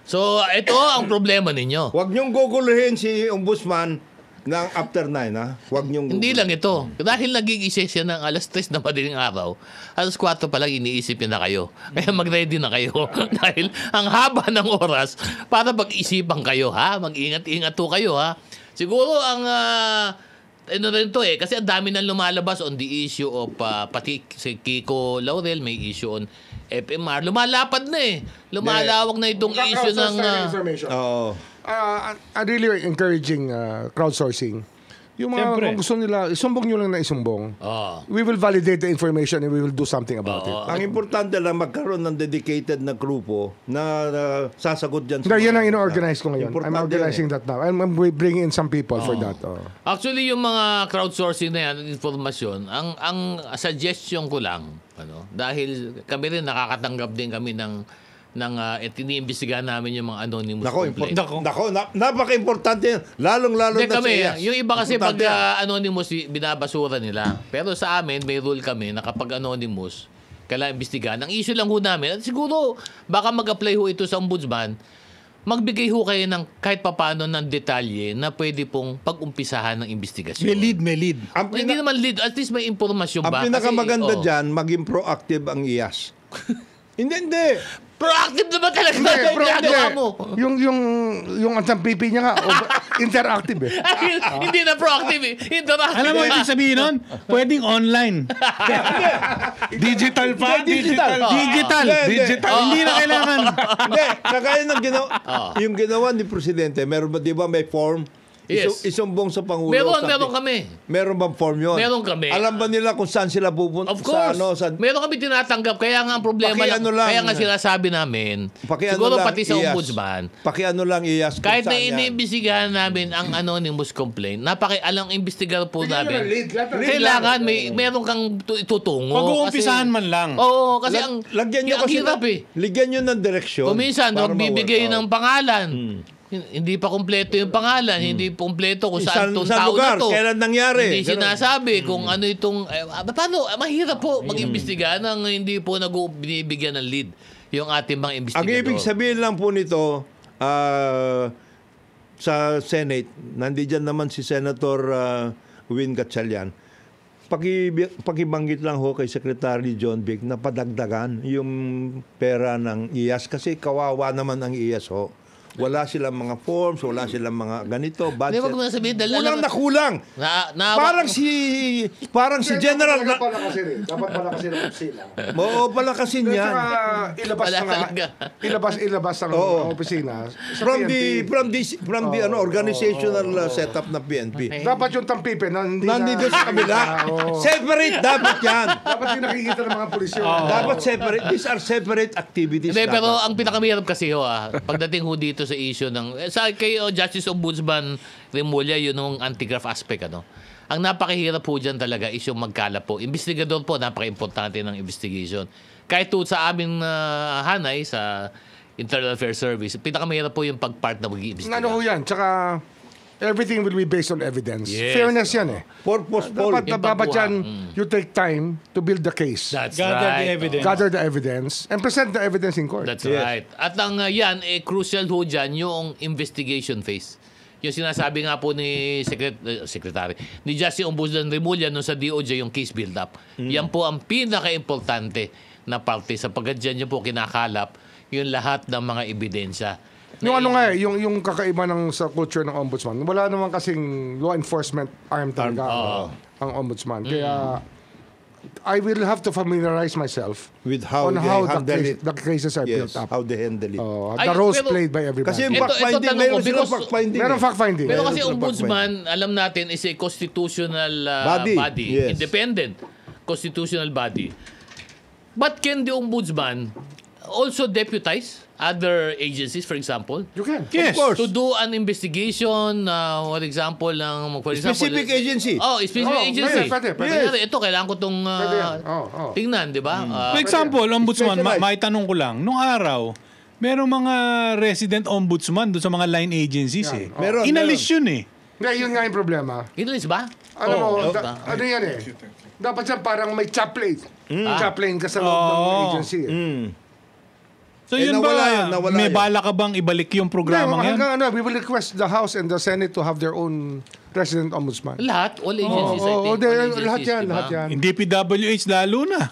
So, ito ang problema ninyo. Huwag niyong guguluhin si Ombudsman ng after 9, ha? Huwag niyong Hindi lang ito. Dahil naging-isip siya ng alas 3 na madaling araw, alas 4 pa lang iniisip niya na kayo. Kaya mag-ready na kayo. Dahil ang haba ng oras para pag-isipan kayo, ha? Mag-ingat-ingat to kayo, ha? Siguro ang... rin to kasi ang dami nang lumalabas on the issue of pati si Kiko Laurel may issue on FMR. Lumalapad na Lumalawak na itong issue ng... Oo. Really encouraging crowdsourcing. Yung mga Siyempre. kung gusto nila, isumbong nyo lang na isumbong. We will validate the information and we will do something about it. Ang importante lang magkaroon ng dedicated na grupo na sasagot dyan. Yan ang ino-organize ko ngayon. I'm Importante organizing that now. I'm bringing in some people for that. Actually, yung mga crowdsourcing na yan, informasyon, ang suggestion ko lang, dahil kami rin nakakatanggap din kami ng iniimbestigahan namin yung mga anonymous complaint. Napaka-importante yan. Lalong-lalo Hindi na kami, sa IAS. yung iba kasi pag Importante yan. anonymous, binabasura nila. Pero sa amin, may rule kami na kapag anonymous, kailangan imbestigahan. Ang issue lang ho namin, at siguro baka mag-apply ho ito sa ombudsman, magbigay ho kayo ng kahit papano ng detalye na pwede pong pag-umpisahan ng investigasyon. May lead. Hindi naman lead, at least may impormasyon ba? Ang pinakamaganda Kasi, dyan, maging proactive ang IAS. Hindi. Proactive naman talaga Hindi, yung ginagawa mo. Yung antang pipi niya nga, interactive eh. Hindi na proactive eh. Interactive. Alam mo, ibig sabihin nun, pwedeng online. Digital pa? Digital. Digital. Hindi. Hindi na kailangan. Hindi, kagaya ng ginawa, yung ginawa ni Presidente, meron ba, di ba may form? Yes. Isumbong sa Pangulo. Meron kami. Meron bang form yun? Meron kami. Alam ba nila kung saan sila pupunta? Of course. Meron kami tinatanggap. Kaya nga ang problema lang, kaya nga sinasabi namin, siguro pati sa ombudsman, pakiano lang IAS. kahit na iniimbestigahan namin ang anonymous complaint, alang investigar po namin, kailangan meron kang itutungo. Pag-uumpisahan man lang. Oo, kasi Lagyan nyo ang kasi hirap eh. Ligyan nyo ng direksyon. Kuminsan, para bibigay ma-work ng pangalan. Hindi pa kumpleto yung pangalan, hindi kumpleto kung saan itong Saan tao lugar, na to. kailan nangyari. Hindi sinasabi kung ano itong... paano? Mahirap po mag-imbestiga nang hindi po binibigyan ng lead yung ating mga investigador. Ang ibig sabihin lang po nito, sa Senate, nandiyan naman si Senator Win Gatchalian, pakibanggit lang ho kay Secretary John Vic na padagdagan yung pera ng IAS kasi kawawa naman ang IAS ho. Wala silang mga forms, wala silang mga ganito, budget. Hindi, wag mo na sabihin, dahil kulang alam- na kulang. Parang si General Dapat pala kasi ng opisina. Oo, palakasin yan. Ilabas Wala na nga. talaga. Ilabas ang Oo. opisina. Sa From PNP. the organizational setup na PNP. Dapat yung tampipe na hindi Nandito sa kabila. Oo. Separate dapat yan. Dapat yung nakikita ng mga pulis yun. Dapat separate. These are separate activities. Hindi, pero dapat. ang pinakamahirap kasi pagdating ho dito sa issue ng kay Justice Ombudsman Remulla, yun yung anti-graft aspect Ang napakahirap po dyan talaga is yung magkalap po. Investigador po, napaka-importante ng investigation. Kahit po sa aming hanay, sa Internal Affairs Service, pinakamahirap po yung pag-part na mag-iimbestiga. Ano ho yan? Tsaka everything will be based on evidence. Yes. Fairness yan eh. Purposeful. Dapat dyan, you take time to build the case. That's Gather right. the evidence. Gather the evidence and present the evidence in court. That's Yes. right. At ang yan, crucial ho dyan, yung investigation phase. Yung sinasabi nga po ni Secretary, ni Justice Ombudsman Remulla nung sa DOJ, yung case build-up. Yan po ang pinaka-importante na parte sapagkat dyan yung po kinakalap yung lahat ng mga ebidensya. Yung yung kakaiba ng sa culture ng ombudsman, wala naman kasing law enforcement arm talaga ang ombudsman. Kaya I will have to familiarize myself With how on they how handle the cases are Yes, built up. how they handle it. The roles played by everybody. Kasi yung Ito fact-finding, tanong ko, mayroon silang because- fact-finding. Meron fact-finding. Pero kasi Meron ombudsman, alam natin, is a constitutional body. Yes. Independent constitutional body. But can the ombudsman also deputize other agencies, for example? You can. Yes. Of course. To do an investigation, for example, Specific agency. Oh, specific agency. Pwede. Kunyari, ito, kailangan ko itong Pwede yan. tingnan, di ba? For example, ombudsman, Specialized. maitanong ko lang, nung araw, merong mga resident ombudsman doon sa mga line agencies eh. Meron, Inalis yun eh. Hindi, yun nga yung problema. Inalis ba? Ano mo, Oh, ano yan eh. Dapat yan parang may chaplain. Chaplain ka sa loob ng agency eh. So Eh, yun nawala ba, yun. may bala ka bang ibalik yung programang yan? Hanggang we will request the House and the Senate to have their own resident ombudsman. Lahat? All agencies, I think. All agencies, lahat yan, di ba? lahat yan. Hindi PWH lalo na.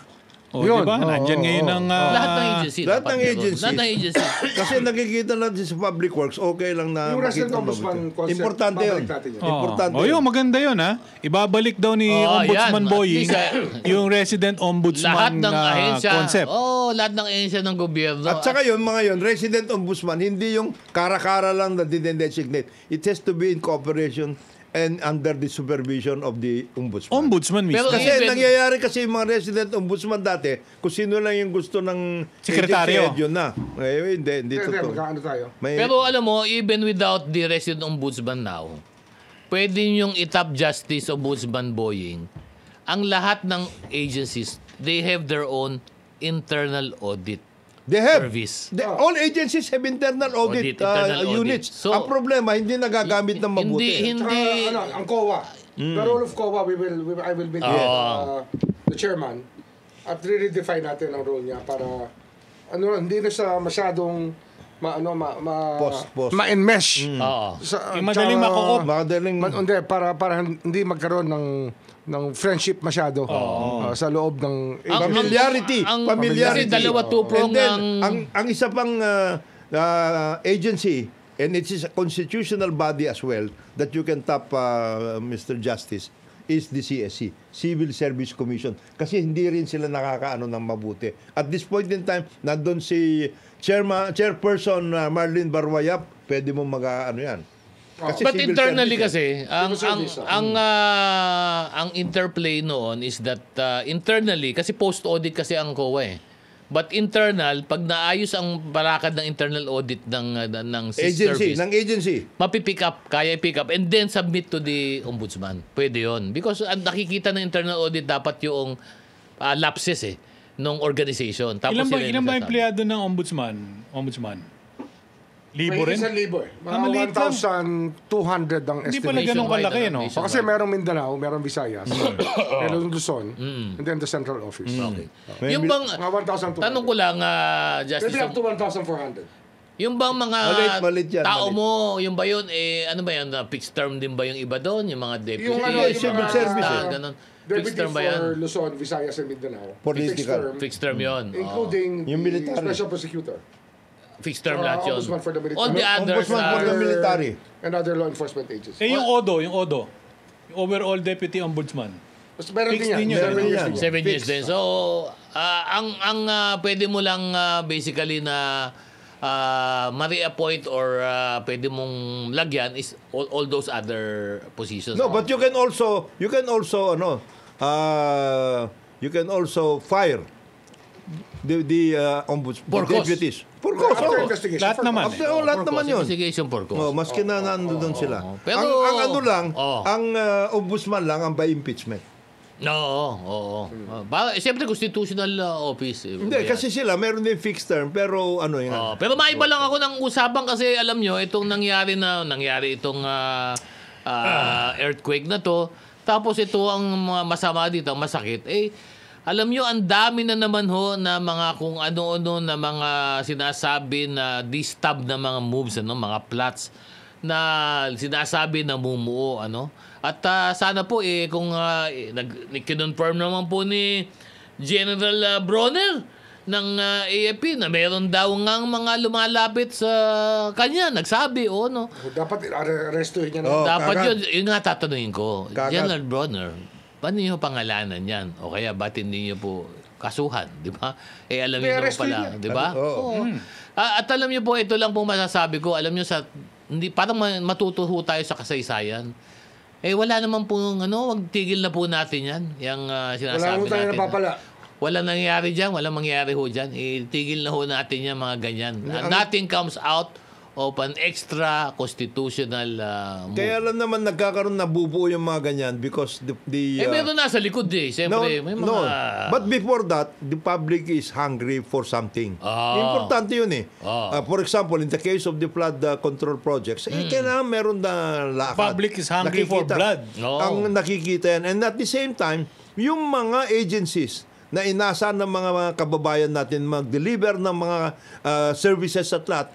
O, Yun. di ba? Oo, Nandyan oo, ngayon oo. ang... Lahat ng agency. Lahat dapat ng meron. agencies. Lahat ng agencies. Kasi nakikita natin sa public works, okay lang na Yung resident makita ombudsman mabuti. concept, Importante yun. babalik natin yun. Importante Oh, yun, maganda yun ha. Ibabalik daw ni Ombudsman yan. Boying At least, yung resident Lahat ombudsman ng ahensya. concept. Lahat ng ahensya ng gobyerno. At saka yun, mga yun, resident ombudsman, hindi yung kara-kara lang na designate. It has to be in cooperation and under the supervision of the ombudsman. Ombudsman mismo. Pero Kasi even- nangyayari kasi yung mga resident ombudsman dati, kung sino lang yung gusto ng Sekretaryo. agency head, yun na. Ngayon, hindi totoo. Magkaano tayo? May, Pero alam mo, even without the resident ombudsman now, pwede yung itap justice ombudsman Boying, ang lahat ng agencies, they have their own internal audit they have. service. All agencies have internal audit, Internal audit. units. So, ang problema, hindi nagagamit ng mabuti. Hindi, Ang COA. The role of COA, I will be the chairman. at redefine natin ang role niya para hindi na siya masyadong Post. ma-enmesh. Oo. Yung madaling ma-co-op. Hindi, para hindi magkaroon ng friendship masyado sa loob ng Familiarity. Kasi dalawa two-prong And then, ang isa pang agency, and it is a constitutional body as well, that you can tap, Mr. Justice, is the CSC, Civil Service Commission. Kasi hindi rin sila nakakaano ng mabuti. At this point in time, nandun si Chairperson Marlene Barwayap, pwede mo mag-ano yan. Kasi But civil internally service kasi, ang interplay noon is that internally, kasi post-audit kasi ang COA eh. But internal, pag naayos ang barakad ng internal audit ng service, ng agency. mapipick up, kaya i-pick up, and then submit to the ombudsman. Pwede yon. Because nakikita ng internal audit dapat yung lapses nung organization. Tapos Ilan ba sila empleyado ng ombudsman? Libo rin? Isang libo eh. maliit Mga lang. 1,200 ang Hindi pala estimation. ganun kalaki, no? Nationwide. Kasi merong Mindanao, merong Visayas, merong Luzon, and then the central office. Okay. Yung bang, Mga 1,200. tanong ko lang, Maybe Justice, up to 1,400. yung bang mga Malit yan, tao malit. mo, yung ba yun, ano ba yan, fixed term din ba yung iba doon? Yung mga deputy? Yung civil service, ganun. Deputy Fixed term ba yan? for Luzon, Visayas, and Mindanao. Political. Fixed term yun. Including Yung the military. special prosecutor. Fixed term lahat yun. Ombudsman for the military. All the others Ombudsman for the are... military. And other law enforcement agencies. Yung ODO. Yung Overall Deputy Ombudsman. Basta meron Fixed din din yan. yun. 7 years Yan. din yan. 7 years din. So, ang pwede mo lang basically na ma-reappoint or pwede mong lagyan is all those other positions. No, but you can also fire the ombudsman, For the cause. deputies. For cause. After oh. investigation. Lahat for naman. cause. Lahat naman yun. Investigation for cause. Oh, maski na nandun sila. Pero- ang ano lang, Oh. ang ombudsman lang ang by impeachment. Oo. Siyempre, constitutional office. Hindi, kasi sila meron din fixed term, pero ano yun. Pero maiba lang ako ng usapan kasi alam nyo, itong nangyari itong earthquake na to. Tapos ito ang mga masama dito, ang masakit. Alam nyo, ang dami na naman na mga kung ano-ano na mga sinasabi na distab na mga moves, mga plots na sinasabi na mumuo, At sana po kung kinonfirm naman po ni General Bronner ng AFP na meron daw ngang mga lumalapit sa kanya, nagsabi, Dapat arrestuhin niya Oh, na. dapat kagad. yun nga tatanungin ko. Kagad. General Bronner, paano niyo pangalanan yan? O kaya ba't hindi niyo po kasuhan, di ba? Alam niyo naman arresto pala, niya. di ba? Oo. At alam niyo po, ito lang po masasabi ko, alam niyo hindi parang matutuho tayo sa kasaysayan. Wala naman po wag tigil na po natin yan. Yung sinasabi Wala tayo natin. napapala. Wala nangyayari dyan, walang mangyayari ho dyan. Tigil na ho natin yan mga ganyan. Nothing comes out of an extra constitutional move. Kaya alam naman nagkakaroon nabubuo yung mga ganyan because the meron nasa likod Siyempre, may mga... But before that, the public is hungry for something. Importante yun for example, in the case of the flood control projects, kailangan meron na lakad. Public is hungry for blood. Ang nakikita yan. And at the same time, yung mga agencies na inaasahan ng mga kababayan natin mag-deliver ng mga services at lahat,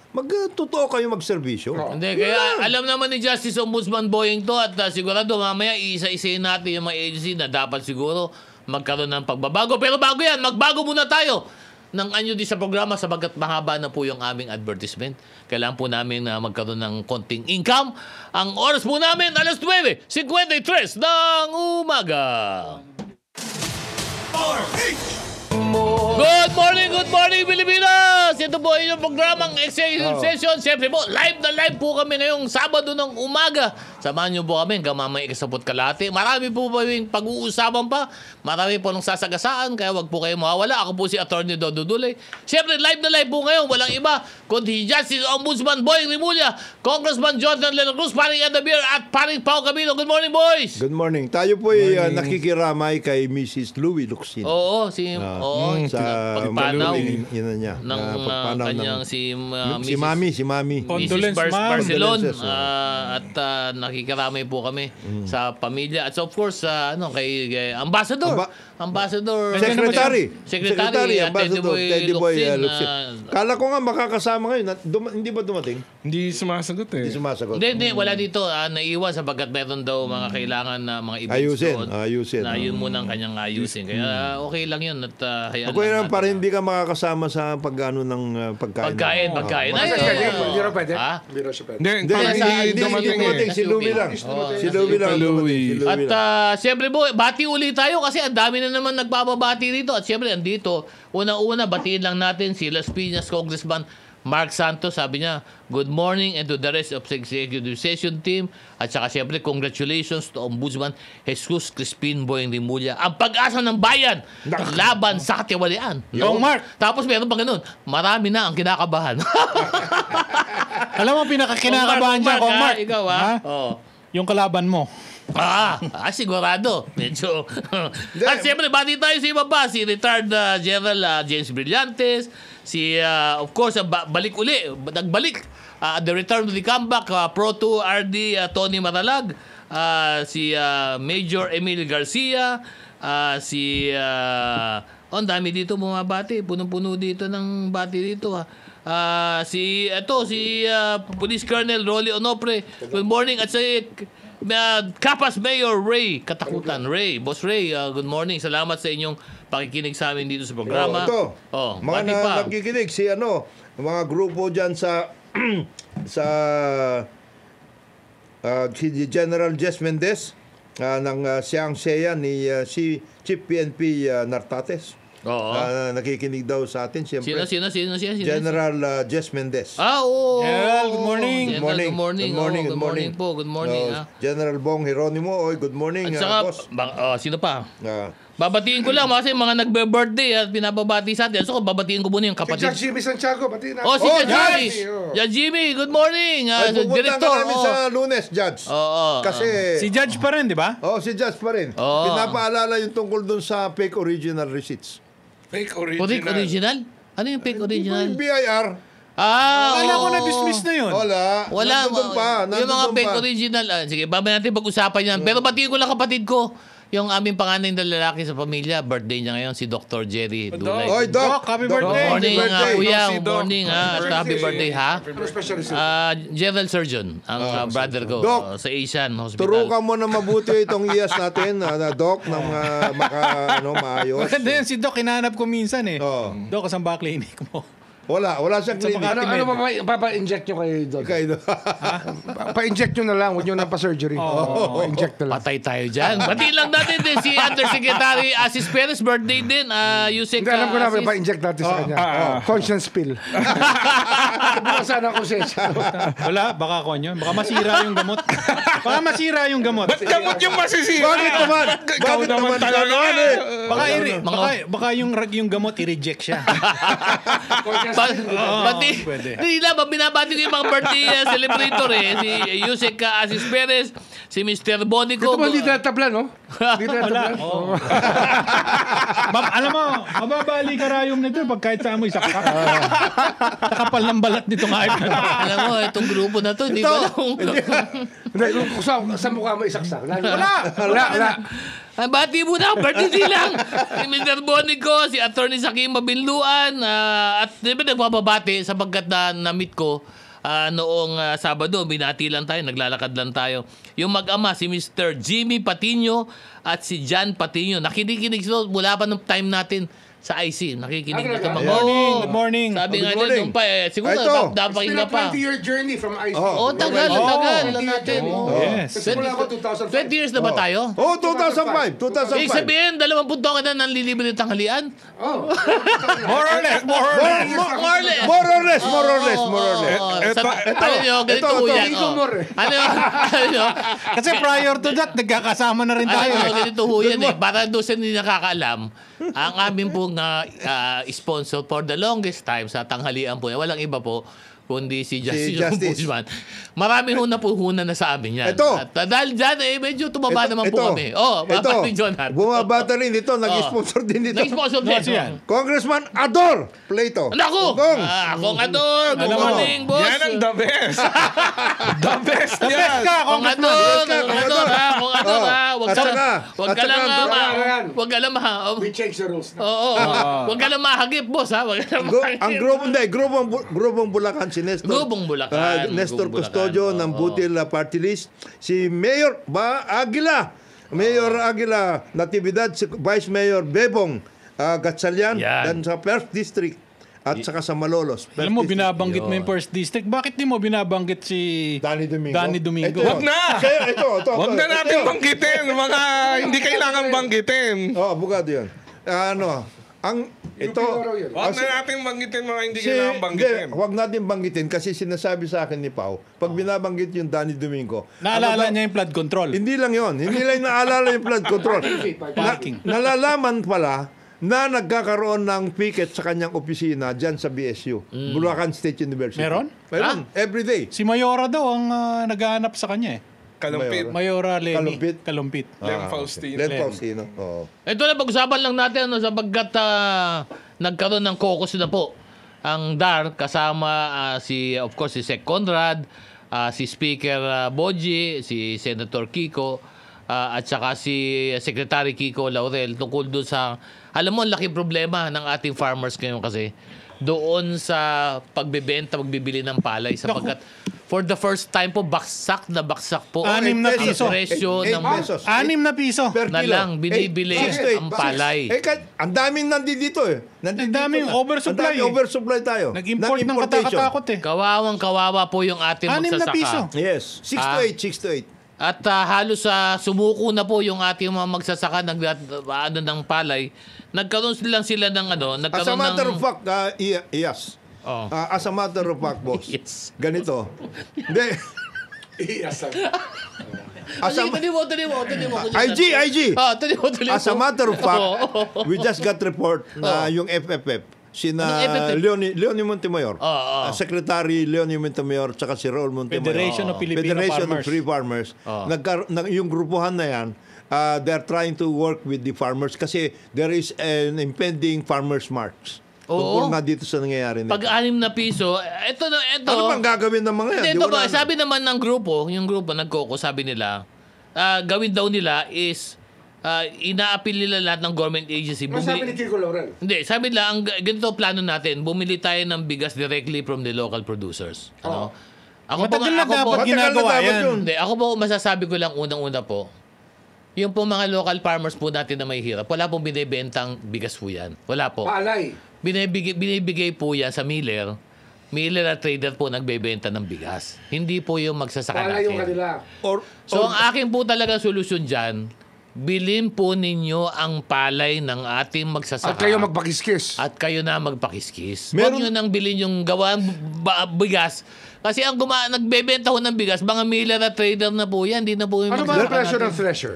totoo kayo magserbisyo. Hindi, kaya alam naman ni Justice Ombudsman Boying to at sigurado mamaya isa-isayin natin yung mga agency na dapat siguro magkaroon ng pagbabago. Pero bago yan, magbago muna tayo ng anyo di sa programa sabagat mahaba na po yung aming advertisement. Kailangan po namin magkaroon ng konting income. Ang oras po namin, alas 9:53 ng umaga. Good morning, Pilipinas! Ito po yung programang Executive Session. Siyempre po, live po kami ngayong Sabado ng umaga. Samahan niyo po kami hanggang mamaya ikasapot kalahati. Marami po ba yung pag-uusapan pa? Marami po nang sasagasaan, kaya wag po kayo mawawala. Ako po si Attorney Dodo Dulay. Siyempre, live po ngayon. Walang iba kundi Justice Ombudsman Boying Rimulya, Congressman Jordan Leno Cruz, paring Adabir at paring Pao Camilo. Good morning, boys! Good morning. Tayo po ay nakikiramay kay Mrs. Louie Luxin. Oo, Sa pagpanaw yun na niya. ng pagpanaw kanyang si Mami. Condolence, Mrs. ma'am. Barcelon Condolences, at nakikiramay po kami sa pamilya. At of course, kay Ambassador. Ambassador. Secretary. Ambassador Teddy Boy Locsin. Kala ko nga makakasama ngayon. Hindi ba dumating? Hindi sumasagot eh. Hindi sumasagot. Hindi, wala dito. Naiwan sapagkat meron daw mga kailangan na mga events Ayusin. Na yun muna ang kanyang ayusin. Kaya okay lang yun. At hayaan Ako lang yun, natin. para hindi ka makakasama sa pag-ano ng pagkain. Pagkain. Hindi raw pwede. Ha? Hindi raw siya pwede. Hindi, hindi dumating eh. Si Louie lang. Si Louie lang. Louie. At siyempre po, bati ulit tayo kasi ang dami na naman nagbababati dito. At siyempre, andito, unang-una, batiin lang natin si Las Piñas Congressman Mark Santos. Sabi niya, good morning and to the rest of the executive session team. At saka siyempre, congratulations to Ombudsman Jesus Crispin Boyeng Rimulya. Ang pag-asa ng bayan, laban sa katiwalian. Yung Mark. Tapos meron pa ganun, marami na ang kinakabahan. Alam mo, pinakakinakabahan dyan, Kong Mark. Ikaw Ha? Oh. Yung kalaban mo. Sigurado. Medyo. At siyempre, bati tayo sa iba pa. Si retired General James Brillantes. Si, of course, nagbalik. The return to the comeback, Pro 2 RD Tony Maralag. Si Major Emil Garcia. Ang dami dito mga bati. Punong-puno dito ng bati dito. Si Police Colonel Rolly Onopre. Good morning. At si Capas Mayor Ray Katakutan. Boss Ray, good morning. Salamat sa inyong pakikinig sa amin dito sa programa. Mga nakikinig si mga grupo dyan sa si General Jess Mendez ng Siang Seya ni si Chief PNP Nartates. Oo. Nakikinig daw sa atin siyempre. Sino? General Jess Mendez. Oo. General, good morning. General, good morning. Good morning po. Good morning. General Bong Jeronimo, good morning, At saka, boss. sino pa? Babatiin ko lang kasi mga nagbe-birthday at pinababati sa atin. So, babatiin ko muna yung Si kapatid. Judge Jimmy Santiago, pati na. Si Judge Jimmy. Judge! Judge Jimmy, good morning. Ay, pupunta Director. ka namin sa Lunes, Judge. Kasi, Si Judge pa rin, di ba? si Judge pa rin. Oo. Pinapaalala yung tungkol dun sa fake original receipts. Fake Fake original? Ano yung fake original? Yung BIR. Akala ko na-dismiss na yun. Wala. Nandun pa. Yung mga Nandun fake pa. original. Sige, babay natin pag-usapan yan. Pero batiin ko lang kapatid ko. Yung aming panganay na lalaki sa pamilya, birthday niya ngayon, si Dr. Jerry Dulay. Oy, Doc. Happy Good birthday. morning, birthday. kuya. Si Good Doc. morning, at happy birthday, ha? Ano specialist? General Surgeon, ang brother ko Doc, sa Asian Hospital. Turukan mo na mabuti itong iyas natin, Doc, ng maayos. Maganda yun, si Doc, hinahanap ko minsan eh. Oo. Doc, saan ba clinic mo? Wala siyang clinic. Ano pa-inject nyo kay Doc? Pa-inject nyo na lang, huwag nyo na pa-surgery. Pa-inject na lang. Patay tayo dyan. Batiin lang natin din si Undersecretary Asis Perez, birthday din. Yusek Hindi, alam ko na, Asis. pa-inject natin sa kanya. Conscience pill. Bukas sana ako session. Wala, baka ko yun. Baka masira yung gamot. Baka masira yung gamot. Ba't gamot yung masisira? Bakit naman? Ikaw Bakit naman naman talaga gano'n eh. Baka yung gamot i-reject siya. Pati, hindi lang, binabati ko yung mga birthday celebrator si Yusek Asis Perez, si Mr. Bonico. Ito ba hindi tatabla, no? Hindi tatabla. Alam mo, mababali ka rayom nito pag kahit saan mo isaksak. Nakapal ng balat nito nga. Alam mo, itong grupo na to, hindi ko alam. Hindi, sa mukha mo isaksak. Wala. Ay, bati mo na, birthday lang. Si Mr. Bonico, si Attorney Sakim Mabinluan, at di ba nagpapabati sapagkat na-meet ko noong Sabado, binati lang tayo, naglalakad lang tayo. Yung mag-ama, si Mr. Jimmy Patino at si John Patino, nakikinig sila mula pa nung time natin sa IC. Nakikinig na mga Good morning. Sabi nga Good nila morning. nung pa, siguro Ito. dapat It's been na a pa. 20-year journey from IC. Tagal na natin. Yes. Simula ako 2005. 20 years na ba tayo? 2005. Ibig sabihin, 20 taon ka na nanlilibre ng tanghalian? More or less. More or less. More or less. Ano nyo, ganito ho yan. Ito more eh. Ano nyo? Kasi prior to that, nagkakasama na rin tayo. Ganito ho yan eh. Para doon sa hindi nakakaalam, ang aming pong sponsor for the longest time sa tanghalian po, walang iba po, kundi si Justice Justice. Ombudsman. Marami ho na puhunan na sa amin yan. Ito. At dahil dyan, medyo tumaba naman po kami. ito, Papa Jonathan. bumabata rin ito, nag-sponsor din dito. Nag-sponsor din. yan? Congressman Ador Plato. Naku! Kong. Kung Ador, good Alam mo, morning, boss. Yan ang the best. The best The best yan. ka, Kung Ador, kung Ador, ha? Kung Ador, Oh. ha? At saka, Wag ka lang We change the rules na. Oo. Wag ka lang mahagip, boss, ha? Wag ka lang mahagip. Ang grupong Bulacan si Nestor. Grupong Bulacan. Nestor Grupong Bulacan, Custodio ng oo. Butil Party List. Si Mayor Aguila. Mayor Aguila Natividad, si Vice Mayor Bebong Gatchalian Yan. dan sa First District at saka sa Malolos. First Alam mo, District. binabanggit mo yung first district. Bakit di mo binabanggit si Danny Domingo. Danny Domingo? Ito, Wag na! Kaya ito. Huwag na natin ito. banggitin. Mga hindi kailangan banggitin. Abogado yun. Ito, Huwag na natin banggitin mga hindi kailangan banggitin. Huwag natin banggitin kasi sinasabi sa akin ni Pao, pag binabanggit yung Danny Domingo, Naalala ano ba- niya yung flood control. Hindi lang yon. Hindi lang naalala yung flood control. Parking. Nalalaman pala na nagkakaroon ng picket sa kanyang opisina dyan sa BSU, Bulacan State University. Meron? Meron. Every day. Si Mayora daw ang naghahanap sa kanya eh. Kalumpit. Mayora Lenny. Kalumpit? Kalumpit. Lem Faustino. Len Faustino. Oo. Ito na, pag-usapan lang natin sapagkat nagkaroon ng caucus na po ang DAR kasama of course, si Sec Conrad, si Speaker Boji, si Senator Kiko, at saka si Secretary Kiko Laurel tungkol doon sa, alam mo, ang laking problema ng ating farmers ngayon kasi doon sa pagbibili ng palay sapagkat for the first time po, baksak po 6 na piso. presyo ng 8 pesos. 6 na piso. Per na kilo. lang binibili 8, ang palay. ang daming nandito eh. Ang daming oversupply. Ang daming oversupply tayo. Nag-import ng importation. katakatakot eh. Kawawang-kawawa po yung ating 6 na piso. magsasaka. Yes. 6 to 8, 6 to 8. At halos sumuko na po yung ating mga magsasaka ng palay. Nagkaroon sila ng As a nagkaroon matter ng of fact, yes. Oh. As a matter of fact, boss. Yes. Ganito. Hindi. As a, Tali mo. IG. Tali mo. As a matter of fact, Oo. we just got report na yung FFF, sina Anong FFF? Leonie Montemayor, Secretary Leonie Montemayor, tsaka si Raul Montemayor. Federation of Filipino Federation Farmers. of Free Farmers. Yung grupuhan na yan, they're trying to work with the farmers kasi there is an impending farmers march. Oo. Tungkol nga dito sa nangyayari nito. Pag 6 na piso, ito. Ano bang gagawin ng mga yan? Hindi, Di ito wala ba, na. sabi naman ng grupo, yung grupo nagkoko, sabi nila, gawin daw nila is ina-appeal nila lahat ng government agency. Sabi ni Kiko Laurel. Hindi, sabi nila, ang ganito plano natin, bumili tayo ng bigas directly from the local producers. Ano? Matagal na dapat Matagal na ginagawa dapat yan. yun. Hindi, ako po masasabi ko lang unang-una po, yung po mga local farmers po natin na may hirap, wala pong binibentang bigas po yan. Wala po. Palay. Binibigay po yan sa miller. Miller at trader po nagbebenta ng bigas. Hindi po yung magsasaka Palay yung natin. kanila. So ang akin po talaga solusyon dyan, bilhin po ninyo ang palay ng ating magsasaka. At kayo magpakiskis. At kayo na magpakiskis. Meron- Huwag nyo nang bilhin yung gawang bigas. Kasi ang nagbebenta ho ng bigas, mga miller at trader na po yan. Hindi na po yung Ano ba ang magsasaka presyo natin. ng thresher?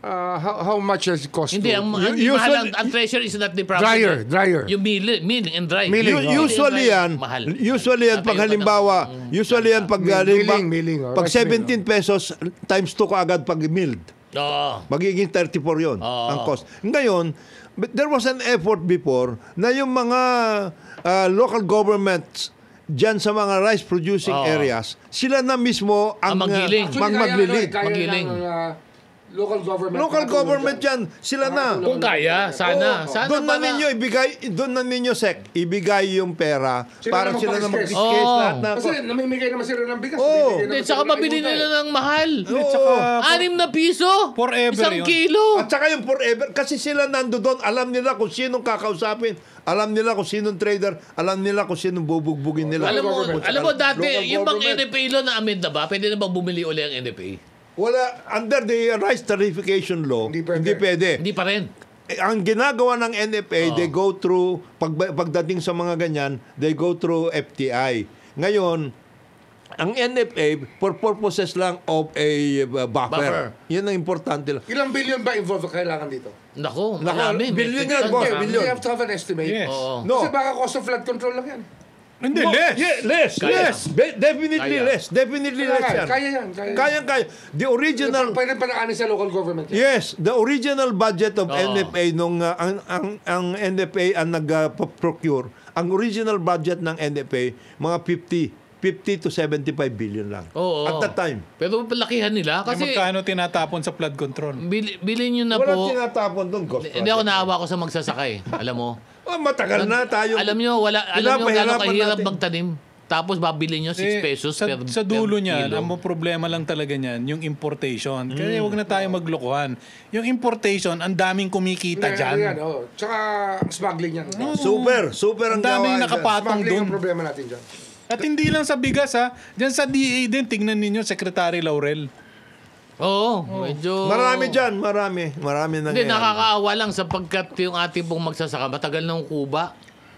How much does it cost Hindi, to... ang Usually- mahal ang treasure is not the problem. Dryer. Yung milling and dry. Milling, Milling and Usually dry, yan, mahal. usually yan pag halimbawa, Milling, pag rice mill, 17 pesos times 2 ka agad pag milled. Oo. Magiging 34 yon ang cost. Ngayon, but there was an effort before na yung mga local governments dyan sa mga rice producing areas, sila na mismo ang maggiling. maglilid. Magiling. Local government. Local government dyan, sila na. Kung kaya, sana. Oo. Sana Doon na para- ninyo ibigay yung pera para sila na mag-discase. mag-discase Oo. lahat na. Kasi namimigay naman sila ng bigas. Oo. namimigay Hindi, naman tsaka sila ng mabili ayuda nila eh. ng mahal. Tsaka, 6 na piso. Forever Isang yun. kilo. At saka yung forever, kasi sila nando doon, alam nila kung sinong kakausapin, alam nila kung sinong trader, alam nila kung sinong bubugbugin nila. Alam mo dati, Local yung bang government. NFA law na amend na ba? Pwede na bang bumili uli ang NFA? Wala, under the rice tarification law, Hindi pwede. hindi pwede. Hindi pa rin. Ang ginagawa ng NFA, they go through, pagdating sa mga ganyan, they go through FTI. Ngayon, ang NFA, for purposes lang of a buffer. Yan ang importante lang. Ilang billion ba involved kailangan dito? Naku, marami. billion May yan, boss, marami. billion. We have to have an estimate. Yes. Oo. No. Kasi baka cost of flood control lang yan. Hindi, less. Yeah, less. Kaya. Less. Definitely Kaya. less. Definitely less yan. Kaya yan. Kaya. The original... Pwede panaanin sa local government. Yes, the original budget of Oo. NFA nung ang NFA ang nag-procure, ang original budget ng NFA mga 50 to 75 billion lang. Oo. At that time. Pero palakihan nila Kasi kasi magkano tinatapon sa flood control? bilhin nyo na Wala po. tinatapon doon, cost. Hindi ako naawa ko sa magsasaka eh. Alam mo. Oh, matagal na tayo. Alam nyo gano'ng Pinapahirapan kahirap natin. magtanim. Tapos babili nyo 6 pesos sa, per sa dulo per niyan, kilo. ang problema lang talaga niyan, yung importation. Kaya wag na tayo maglokohan. Yung importation, ang daming kumikita Yan, dyan. Tsaka smuggling yan. Super ang Ang daming gawa. nakapatong Smuggling doon. ang problema natin dyan. At hindi lang sa bigas ha. Diyan sa DA din, tingnan ninyo, Secretary Laurel. Oo, medyo... Marami dyan, marami. Marami na Hindi, nakakaawa lang sapagkat yung ating pong magsasaka, matagal nang kuba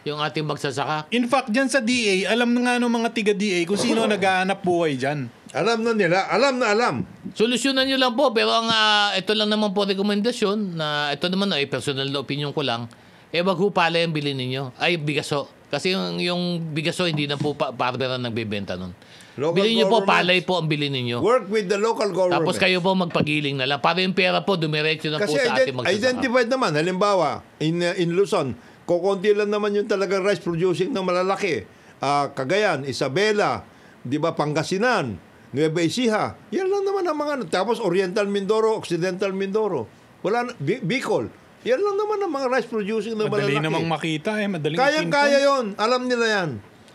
yung ating magsasaka. In fact, dyan sa DA, alam na nga ng mga tiga-DA kung sino naghahanap buhay dyan. Alam na nila. Alam. Solusyonan nyo lang po, pero ang ito lang naman po rekomendasyon na ito naman ay personal na opinion ko lang, wag ho pala yung bilhin ninyo. Ay, bigaso. Kasi yung bigaso, hindi na po Barbera nagbebenta nun. Local Bilhin nyo po, governments. palay po ang bilhin ninyo. Work with the local government. Tapos kayo po magpagiling na lang. Para yung pera po, dumiretso na Kasi po sa ating magsasaka. identified naman. Halimbawa, in Luzon, kukunti lang naman yung talagang rice producing na malalaki. Cagayan, Isabela, di ba, Pangasinan, Nueva Ecija. Yan lang naman ang mga... Tapos Oriental Mindoro, Occidental Mindoro. Wala na, Bicol. Yan lang naman ang mga rice producing na Madali malalaki. namang makita madaling Kaya yon. Alam nila yan.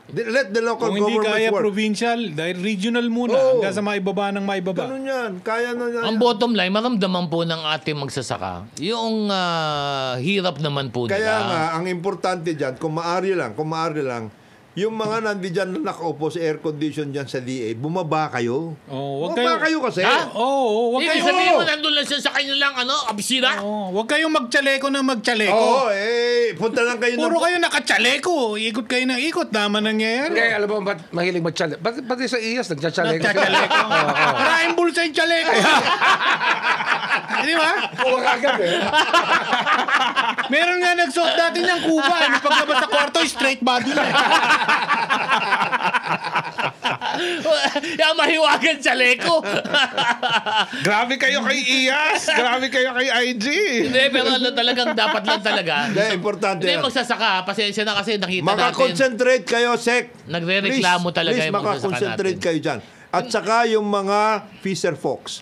Let the local Kung hindi governments kaya work. provincial, dahil regional muna, Oo. hanggang sa maibaba ng maibaba. Ganun yan. Kaya na yan. Ang bottom line, maramdaman po ng ating magsasaka, yung hirap naman po Kaya nila. nga, ang importante dyan, kung maari lang, yung mga nandiyan na nakaupo sa air condition dyan sa DA, bumaba kayo. Oh, wag Bumaba kayo kasi. Ha? Oo, wag Ibig kayo. sabihin mo, nandun lang siya sa kanilang abisira. Wag kayong magtsaleko na magtsaleko. Oo, punta lang kayo Puro kayo nakatsaleko. Ikot kayo ng ikot. Naman nangyayari. Kaya alam mo, ba't mahilig magtsale? Ba't sa iyas, nagtsatsalego? Nagtsaleko. Maraming bulsa yung tsaleko. Di ba? Huwag agad eh. Meron nga nagsuot dati ng kuba. Paglabas sa kwarto, straight body na. Yung mahiwagan sa leko. Grabe kayo kay Iyas. Grabe kayo kay IG. Hindi, pero talagang dapat lang talaga. Hindi, importante Hindi, yan. magsasaka. Pasensya na kasi nakita natin. Makakonsentrate kayo, Sec. Nagre-reklamo talaga please, yung magsasaka makakonsentrate natin. kayo dyan. At saka yung mga fisher folks.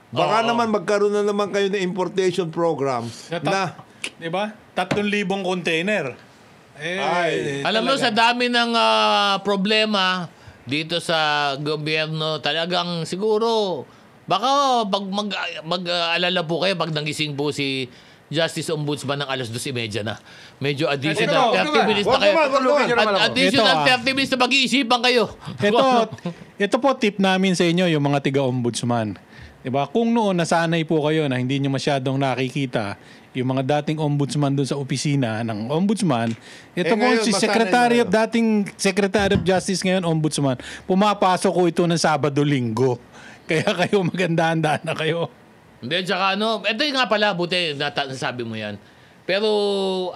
Baka naman magkaroon na naman kayo ng importation program na... Di ba? 3,000 container. Alam mo, sa dami ng problema dito sa gobyerno, talagang siguro, baka pag mag-alala po kayo pag nangising po si Justice Ombudsman ng alas 2:30 na. Medyo additional 30 minutes na kayo. Additional 30 minutes na pag-iisipan kayo. Ito po tip namin sa inyo, yung mga tiga-ombudsman. Diba? Kung noon nasanay po kayo na hindi nyo masyadong nakikita yung mga dating ombudsman doon sa opisina ng ombudsman, ito po ngayon, si masanay dating Secretary of Justice ngayon, ombudsman, pumapasok ko ito ng Sabado-Linggo. Kaya kayo magandaan-daan na kayo. Hindi, tsaka ito nga pala, buti, nasabi mo yan. Pero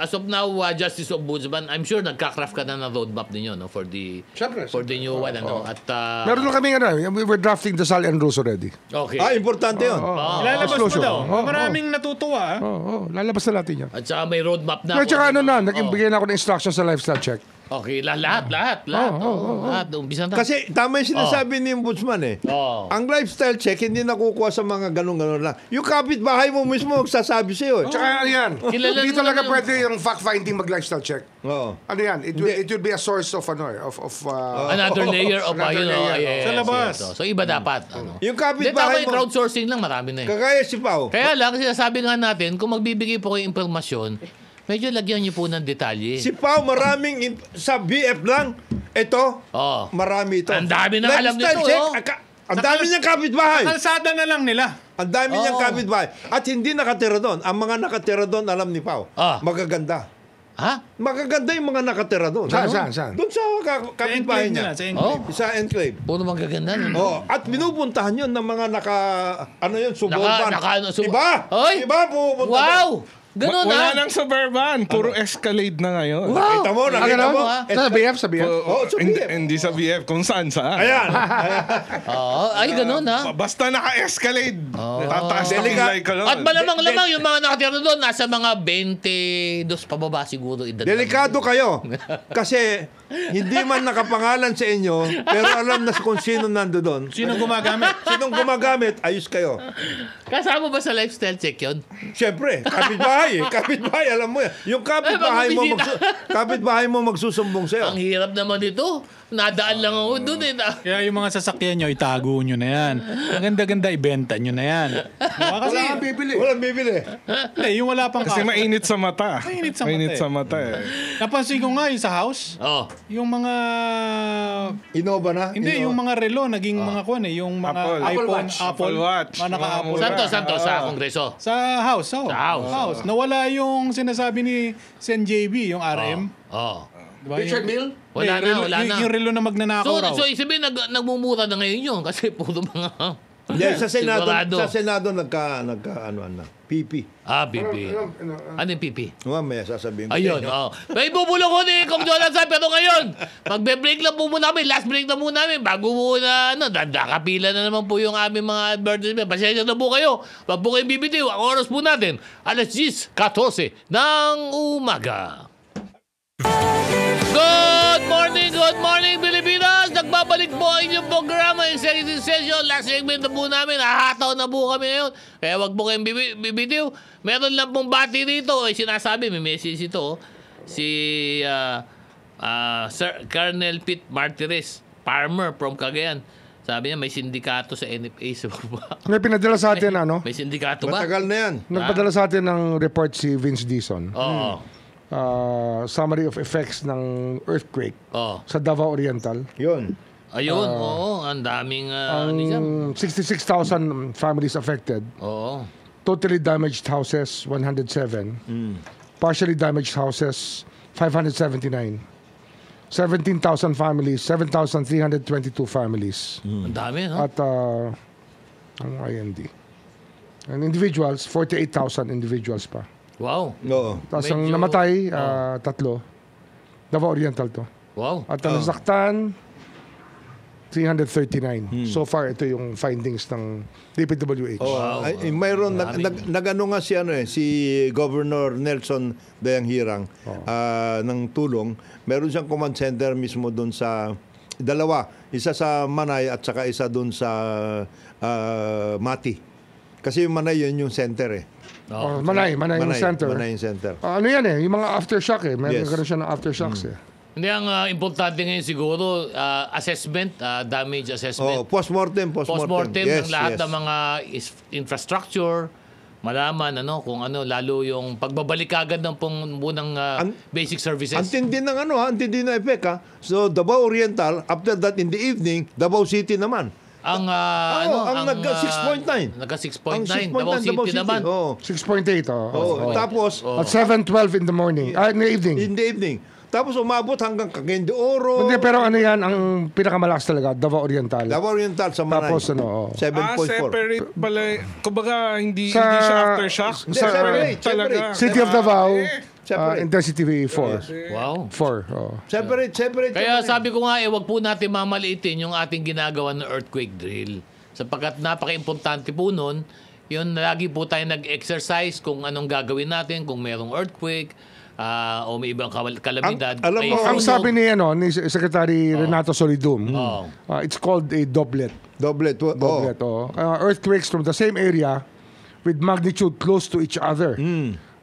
as of now, Justice Ombudsman, I'm sure nagka-craft ka na ng roadmap ninyo no, for the new one. At, Meron lang kami we're drafting the SAL and rules already. okay. importante yun. Ilalabas mo Exclusion. daw. Oo, Maraming natutuwa. Lalabas na natin yan. At saka may roadmap na. Pero tsaka kung nagbigay na ako ng instructions sa lifestyle check. Okay, lahat. Lahat. Umpisa na. Kasi tama yung sinasabi ni Ombudsman eh. Oo. Ang lifestyle check, hindi nakukuha sa mga ganun-ganun lang. Yung kapitbahay mo mismo magsasabi sa'yo eh. Tsaka ano yan, Kilala hindi naman talaga yun. pwede yung fact-finding mag-lifestyle check. Oo. Ano yan? It will be a source of Another layer of, Another layer. yes, Sa labas. yes. So, iba dapat. Yung Hindi, tama kapitbahay yung mo, crowdsourcing lang, marami na eh. kagaya si Pao. Kaya lang, sinasabi nga natin, kung magbibigay po kayo impormasyon, medyo lagyan niyo po ng detalye. Si Pao maraming, sa BF lang, ito, Oo. marami ito. Ang dami na alam Lifestyle nito, check, oh. ang dami niyang kapitbahay. Kalsada na lang nila. Ang dami niyang kapitbahay. At hindi nakatira doon. Ang mga nakatira doon, alam ni Pao, magaganda. Ha? Magaganda yung mga nakatira doon. Saan? Doon sa kapitbahay niya. Sa enclave. Oh. Sa enclave. Puro magaganda. Oh, at pinupuntahan yun ng mga suburban. Iba? Iba pupunta Wow! doon. Ganun Wala na. nang Suburban. Puro Escalade na ngayon. Nakita mo, nakita mo. Sa BF, sa BF. Hindi sa BF. Kung saan. Ayan. Oo, ay ganun ha. Basta naka-escalade. Tataas na kilay ka At nun. malamang-lamang yung mga nakatira doon, nasa mga 22 pababa siguro edad. Delikado kayo. Kasi hindi man nakapangalan sa inyo, pero alam na kung sino nando doon. Sino gumagamit? Sinong gumagamit, ayos kayo. Kasama ba sa lifestyle check yun? Siyempre, kapitbahay eh. Kapitbahay, alam mo yan. Yung kapitbahay mo magsusumbong sa'yo. Ang hirap naman dito. Nadaan lang ako doon eh. Kaya yung mga sasakyan nyo, itago nyo na yan. Ang ganda-ganda, ibenta nyo na yan. Diba? Kasi, Walang bibili. yung wala pang Kasi mainit sa mata. Mainit sa mata Mainit eh. sa mata eh. Napansin ko nga yung sa house, Oh. yung mga... Innova na? Hindi, yung mga relo, naging mga kuwan eh. Yung mga Apple. iPhone, Apple Watch. Mga naka-Apple. Santo, sa Kongreso. Sa house, Sa house. Nawala yung sinasabi ni Sen JB, yung RM. Oh. Diba? Richard Mill? Wala na, wala na. Yung relo na magnanakaw raw. So isipin, nagmumura na ngayon yun kasi puro mga... Yeah, sa Sigurado. Senado ano, PP. Ah, PP. Ano yung PP? Mamaya sasabihin ko. Ayun, May bubulong ko ni Kong Jonathan, pero ngayon, magbe-break lang po muna kami, last break na muna kami, bago muna, dadakapila na naman po yung aming mga advertisement. Pasensya na po kayo, wag po kayong bibitiw. Ang oras po natin, alas 10:14 ng umaga. Good morning, Pilipinas! Nagbabalik po ang inyong programa, Executive Session. Last segment na po namin, hahataw na po kami ngayon. Kaya wag po kayong bibitiw. Meron lang pong bati rito. Sinasabi, may message ito. Si Sir Colonel Pete Martires, farmer from Cagayan. Sabi niya, may sindikato sa NFA sa baba. May pinadala sa atin, May sindikato ba? Matagal na yan. Nagpadala sa atin ng report si Vince Dizon. Oo. Summary of effects ng earthquake Oo. sa Davao Oriental. Yun. Ayun, oo. Ang daming... Ang 66,000 families affected. Oo. Totally damaged houses, 107. Partially damaged houses, 579. 17,000 families, 7,322 families. Ang dami, no? At ang IND. And individuals, 48,000 individuals pa. Wow. Oo. Tapos ang Medyo- namatay, 3. Davao Oriental to. Wow. At ang nasaktan, 339. So far, ito yung findings ng DPWH. Mayroon nagano nga si Governor Nelson Dayanghirang ng tulong. Meron siyang command center mismo doon sa dalawa, isa sa Manay at saka isa doon sa Mati. Kasi yung Manay yun yung center eh. Manay yung center. Manay yung center. Ano yan eh, yung mga aftershock eh. Meron Yes. siya ng aftershocks eh. Hindi, ang importante ngayon siguro, assessment, damage assessment. Postmortem. Postmortem Yes, ng lahat yes. ng mga infrastructure, malaman, lalo yung pagbabalik agad ng munang basic services. Ang tindi ng ang tindi ng effect ha. So Davao Oriental, after that in the evening, Davao City naman. Ang nagka 6.9. Nagka Ang 6.9. 6.9 Davao City naman. Oo. 6.8 Tapos At 7:12 in the morning. In the evening. in the evening. Tapos umabot hanggang Cagayan de Oro. Hindi, pero ano yan, ang pinakamalakas talaga, Davao Oriental. Davao Oriental sa Manay. Tapos 7.4. Separate pala. Kumbaga, hindi Sa- siya aftershock. Hindi, separate. Talaga. City of Davao, Separate. intensity 4. Wow. 4. Separate. Kaya sabi ko nga, wag po natin mamaliitin yung ating ginagawa ng earthquake drill. Sapagkat napaka-importante po nun, yun lagi po tayo nag-exercise kung anong gagawin natin, kung merong earthquake, o may ibang kalamidad. Alam may mo, Ang sunog. sabi ni Secretary Renato Solidum, it's called a doublet. Doublet. Doublet. Earthquakes from the same area with magnitude close to each other.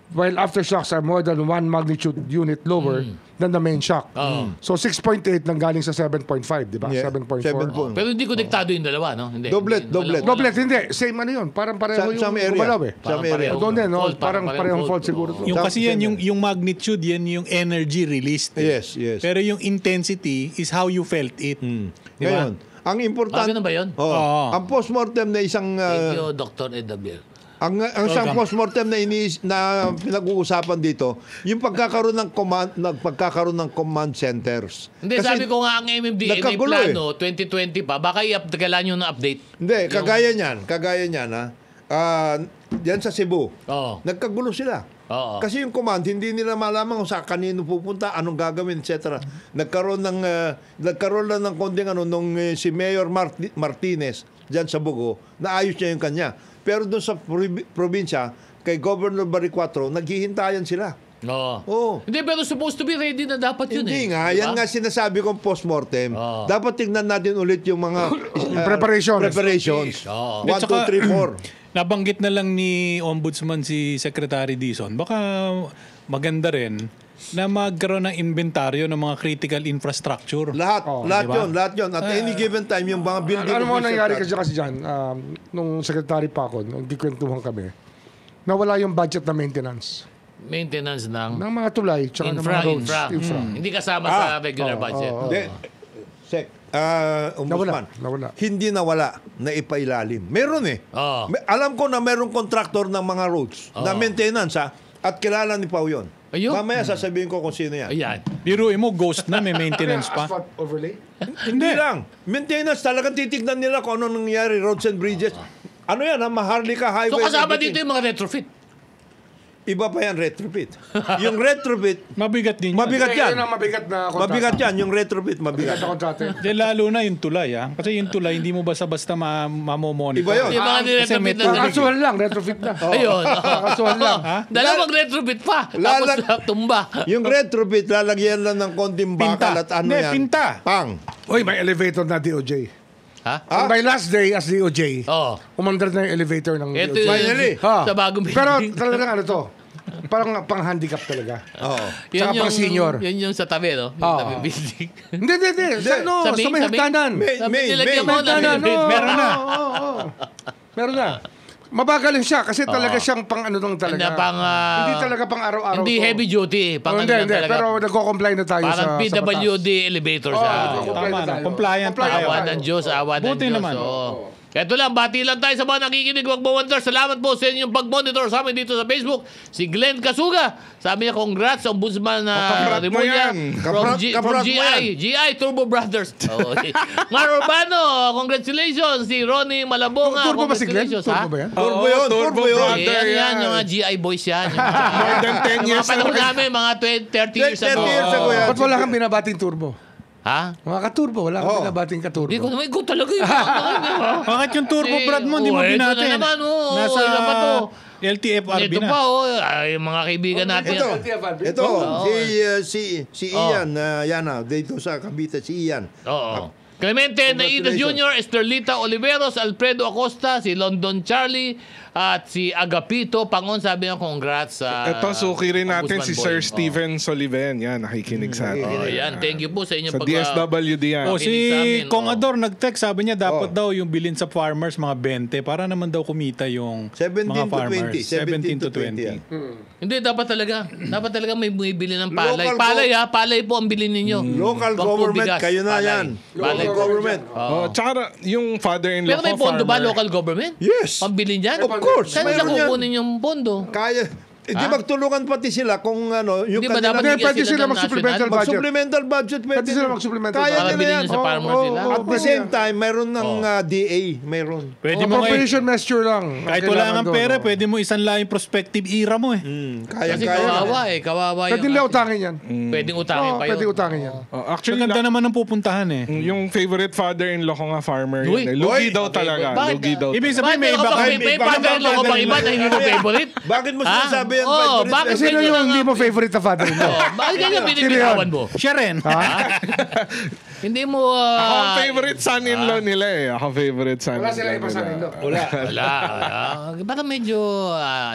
While aftershocks are more than 1 magnitude unit lower than the main shock. So 6.8 nang galing sa 7.5, di ba? Yeah, 7.4. 7.4. Pero hindi konektado yung dalawa, no? Hindi. Doublet, Hindi, doublet. walang- Doublet, hindi. Same ano yun. Parang pareho yung Some area. gumalaw eh. Some area. pareho. Doon din, no? Fault, Parang parehong fault siguro. to. Yung Tapos kasi yan, yan. yung magnitude, yan yung energy released. Yes, yes. Pero yung intensity is how you felt it. Di ba? Ngayon, ang importante... ganun ba yun? Oo. Ang postmortem na isang... Thank you, Dr. Edabel. ang isang postmortem na pinag-uusapan dito, yung pagkakaroon ng command centers. Hindi, sabi ko nga ang MMDA may nagkagulo plano, 2020 pa, baka kailan nyo na update. Hindi, kagaya niyan ha. Diyan sa Cebu. Oo. Nagkagulo sila. Oo. Kasi yung command, hindi nila malaman kung sa kanino pupunta, anong gagawin, etc. Nagkaroon lang ng konting nung si Mayor Martinez diyan sa Bugo, naayos niya yung kanya. Pero doon sa probinsya, kay Governor Baricuatro, naghihintayan sila. Oo. Oo. Hindi, pero supposed to be ready na dapat yun Hindi eh. nga, Diba? yan nga sinasabi kong post-mortem. Oo. Dapat tignan natin ulit yung mga preparations. Oo. 1, 2, 3, 4. Nabanggit na lang ni Ombudsman si Secretary Dizon, baka maganda rin na magkaroon ng inventaryo ng mga critical infrastructure. Lahat diba? yun. At any given time, yung mga building... Ano mo nangyari kasi dyan, nung secretary pa ako, nung nagkikwentuhan kami, nawala yung budget na maintenance Maintenance ng ng mga tulay tsaka ng mga roads. infra. Hindi kasama sa regular budget. Hindi. Sec, Ombudsman, Nawala. hindi nawala na ipailalim. Meron eh. Oo. Alam ko na merong contractor ng mga roads na maintenance at kilala ni Pao yun. Ayun. Mamaya sasabihin ko kung sino yan. Ayan. Biruin mo, ghost na, may maintenance pa. Asphalt overlay? Hindi lang. Maintenance, talagang titignan nila kung ano nangyari, roads and bridges. Ano yan, Maharlika Highway. So kasama everything. dito yung mga retrofit. Iba pa yan, retrofit. Yung retrofit, Mabigat din yun. mabigat yan. Yun ang mabigat na kontrata. Mabigat yan, yung retrofit, mabigat. Mabigat na kontrata. Di, lalo na yung tulay, ha? Kasi yung tulay, hindi mo basta-basta mamomonitor. Iba yun. Yung mga Kasi retrofit may na tubig. Kakasuhan lang, retrofit na. Ayun. Kakasuhan lang. Dalawang retrofit pa. Tapos Lalag- tumba. Yung retrofit, lalagyan lang ng konting bakal Pinta. at ano Hindi, yan. pinta. Pang. Uy, may elevator na DOJ. Ha? On my last day as DOJ, Oo. umandar na yung elevator ng Ito DOJ. yung Finally. sa bagong Pero building. talagang ano to, parang pang-handicap talaga. Oo. Tsaka pang senior. Yan yung sa tabi, no? Yung Oo. tabi building. Hindi. Sa Sa main, may sa main. hagdanan. Sabi, nilagyan mo na. Hagdanan, oo, Meron na. oo. Meron na. Mabagalin siya kasi talaga siyang pang ano nung talaga. Na pang, hindi talaga pang araw-araw Hindi to. heavy duty. Pang Hindi, ano lang talaga. Pero nagko-comply na tayo Parang sa PWD elevator Oo, siya. nagko-comply Tama na na, tayo. compliant Compliant tayo. Awa tayo. ng Diyos, awa ng Buti Diyos. naman. Oo. Ito lang, bati lang tayo sa mga nakikinig. Wag mo-wonder. Salamat po sa inyong pag-monitor sa amin dito sa Facebook. Si Glenn Kasuga. Sabi niya, congrats, Ombudsman kaprat mo Remulla yan. from Kaprat mo GI. GI Turbo Brothers. Oh, Mar Urbano, congratulations. Si Ronnie Malabonga, Turbo ba si Glenn? congratulations. Turbo ba yan? Turbo yun, turbo yun. brother, Yan, yung mga GI boys yan. More than 10 years Mga panahon na. namin, mga 30 years 30 ago. years ago yan. Ba't wala kang binabating turbo? Ha? Mga katurbo, wala kang binabating katurbo. Hindi ko naman, ikaw talaga yun. Bakit yung turbo brad mo, hindi mo ito binati? na naman, Nasa ilan pa to? LTFRB Ito na. pa, yung mga kaibigan natin. Ito, si Ian, Yana, dito sa Cavite, si Ian. Oo. Clemente Naidas Jr., Esterlita Oliveros, Alfredo Acosta, si London Charlie, at si Agapito Pangon. Sabi niya, congrats sa Ito, suki rin natin si Ombudsman Sir Boy. Steven Soliven. Yan, nakikinig sa atin. Oh, yan. Thank you po sa inyong Sa DSWD yan. O Makinig sa amin, si Kong oh. Ador nagtext, sabi niya dapat daw yung bilin sa farmers mga 20 para naman daw kumita yung 17 mga to farmers. 20. 17 to 20. yan. Hindi, dapat talaga may bumibili ng palay. Local Palay po ang bilhin ninyo. Local Wag po government, bigas, kayo na palay. yan. Palay. Local government. Oh, tsaka yung father-in-law Pero may ko, pondo ba farmer. local government? Yes. Pambili niyan? Of course, Saan nila mayroon yan. kukunin yung pondo? Kaya, di magtulungan pati sila kung ano, yung Di ba kanila. dapat Hindi, bigyan pwede sila ng mag-supplemental national? budget. Supplemental budget. Pwede sila mag-supplemental Kaya Para nila bilhin yan. nyo sa farmer sila. At the same time, mayroon ng DA. Mayroon. Pwede mo ngayon, Appropriation measure lang. kahit wala kang pera, pwede mo isanla yung prospective IRA mo eh. Kasi Kaya. kawawa Pwede yung... nila utangin yan. Pwedeng utangin pa yun. Pwede utangin yan. Oh, So, actually, ganda naman ng pupuntahan eh. yung favorite father-in-law ko nga farmer Uy. yun. Lugi Uy. daw talaga. Bakit? Lugi daw. Ibig Bakit sabihin may meron iba ka ka. bang may father-in-law ko bang iba na hindi mo favorite? Bakit mo Ha? sinasabi yan? Oo, favorite? bakit Sino ganyan yung ang- hindi mo favorite na father-in-law? Bakit ganyan Sino binibitawan yun? mo? Siya rin. Hindi mo... Ako ang favorite son-in-law nila eh. Ako favorite son-in-law Wala sila iba sa nila. nindo. Wala. Parang medyo...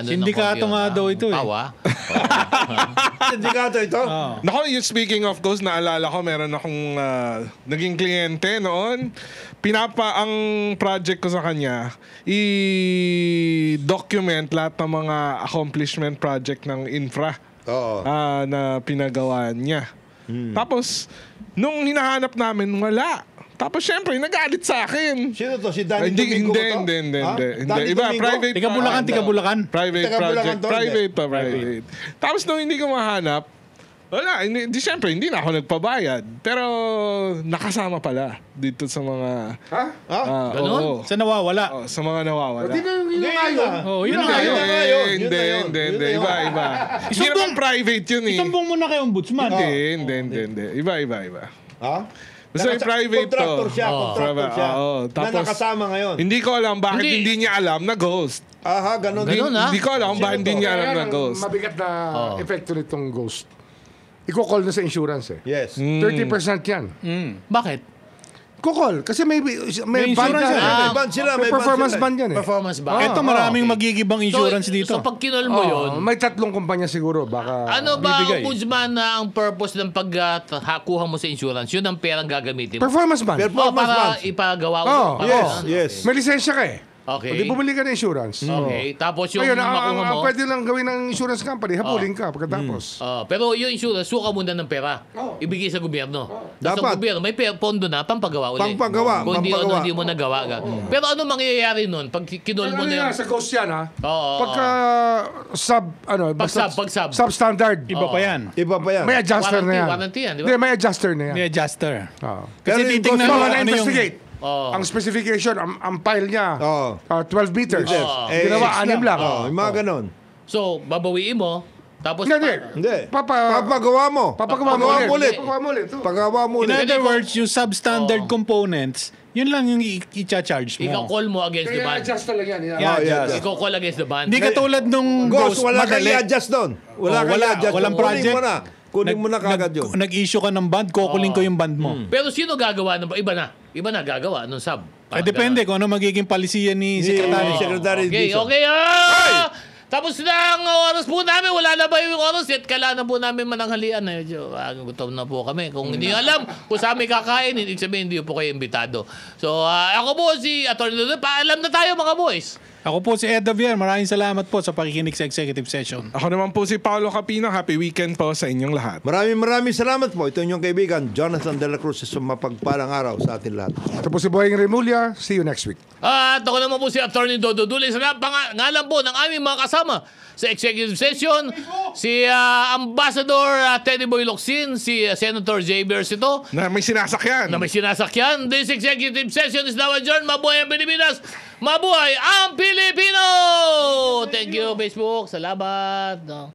Sindikato nga daw ito eh. Pawa. Sindikato ito? Naku, yung speaking of those, naalala ko, meron akong naging kliyente noon. Ang project ko sa kanya, i-document lahat ng mga accomplishment project ng infra Oo. na pinagawa niya. Tapos, nung hinahanap namin, wala. Tapos, syempre, nagalit sa akin. Sino to? Si Danny Hindi, Domingo ba to? hindi. Ha? Danny Iba, Domingo? private. Tiga Bulacan. Private Taga Bulacan project. to, Private. Tapos, nung hindi ko mahanap, Wala, siyempre, hindi na ako nagpabayad. Pero nakasama pala dito sa mga... Ha? Ganon? Oo. Sa nawawala. Sa mga nawawala. Hindi na yung ngayon. Oh, yun na Hindi, ngayon. hindi. Iba. Hindi naman private yun eh. Isumbong mo na kay ombudsman. Hindi. Iba. Ha? Basta yung private to. Contractor siya. Contractor siya. Oo, Na nakasama ngayon. Hindi ko alam bakit Hindi. hindi niya alam na ghost. Aha, ganun. Ganun, ha? Hindi ko alam bakit hindi niya alam Kaya na ang ghost. mabigat na epekto nitong ghost. Iko-call na sa insurance eh. Yes. 30% yan. Bakit? Kukol. Kasi may band insurance yan. yan. May band sila. May performance sila. band yan eh. Performance ba? Ito maraming magigibang insurance dito. So pag kinol mo yun, May 3 kumpanya siguro. Baka ano ba bibigay. ombudsman na ang purpose ng pagkuha mo sa insurance? Yun ang perang gagamitin mo. performance band. Performance Para band. ipagawa mo. Oh, Yes. May lisensya ka eh. Okay. Hindi bumili ka ng insurance. Okay. Tapos yung Ngayon, makuha ang mo. pwede lang gawin ng insurance company, habulin ka pagkatapos. Pero yung insurance, suka muna ng pera. Ibigay sa gobyerno. Tapos Dapat. ang gobyerno, may pondo na, pampagawa ulit. Pampagawa, Kung hindi, pampagawa. hindi mo nagawa. Pero ano mangyayari nun? Pag kinol mo Ano na yan, yung... sa ghost yan ha? Oo. Pagka Pag-sub. substandard. Iba pa yan. Iba pa yan. May adjuster na yan. Warranty yan, di ba? Hindi, may adjuster na yan. May adjuster. Oo. Pero Kasi yung titingnan So, mo ano yung... na-investigate. Oh. Ang specification, ang pile niya, Oo. 12 meters. Eh, Ginawa, 6 lang. Oh, yung mga ganun. So, babawiin mo. Tapos... Hindi. Hindi. Papagawa Papagawa mo mo ulit. ulit. Papagawa mo ulit. Pagawa mo In ulit. other words, yung substandard components, yun lang yung i-charge mo. Ikaw-call mo against the Kaya band. adjust talaga yan. Yeah, Oh, yeah. adjust. Ikaw-call against the band. Hindi katulad nung Ghost, Ghost, wala kang madali. i-adjust doon. Wala kang i-adjust. Walang Kunin project. mo na. Kunin mo na kagad yun. Nag-issue ka ng band, kukuling ko yung band mo. Pero sino gagawa ng... Iba na. Iba na gagawa nung sub. Depende kung ano magiging palisiyan ni Secretary. Secretary Okay, Dizon. okay. Tapos na ang oras po namin. Wala na ba yung oras? At kailangan na po namin mananghalian. Medyo gutom na po kami. Kung hindi nyo alam kung saan may kakain, ibig sabihin hindi po kayo imbitado. So, ako po si Atty. Dodo. Paalam na tayo mga boys. Ako po si Ed Davier. Maraming salamat po sa pakikinig sa executive session. Ako naman po si Paolo Capino. Happy weekend po sa inyong lahat. Maraming salamat po. Ito inyong kaibigan, Jonathan De La Cruz, sa mapagpalang araw sa atin lahat. Ito po si Boyeng Remulla. See you next week. At ako naman po si Atty. Dodo Dulay. Sa ngalan po ng aming mga kasama sa executive session, si Ambassador Teddy Boy Locsin, si Senator J. Bersito, Na may sinasakyan. na may sinasakyan. This executive session is now adjourned. Mabuhay ang Pilipinas! Mabuhay ang Pilipino! Thank you, Facebook. Salamat.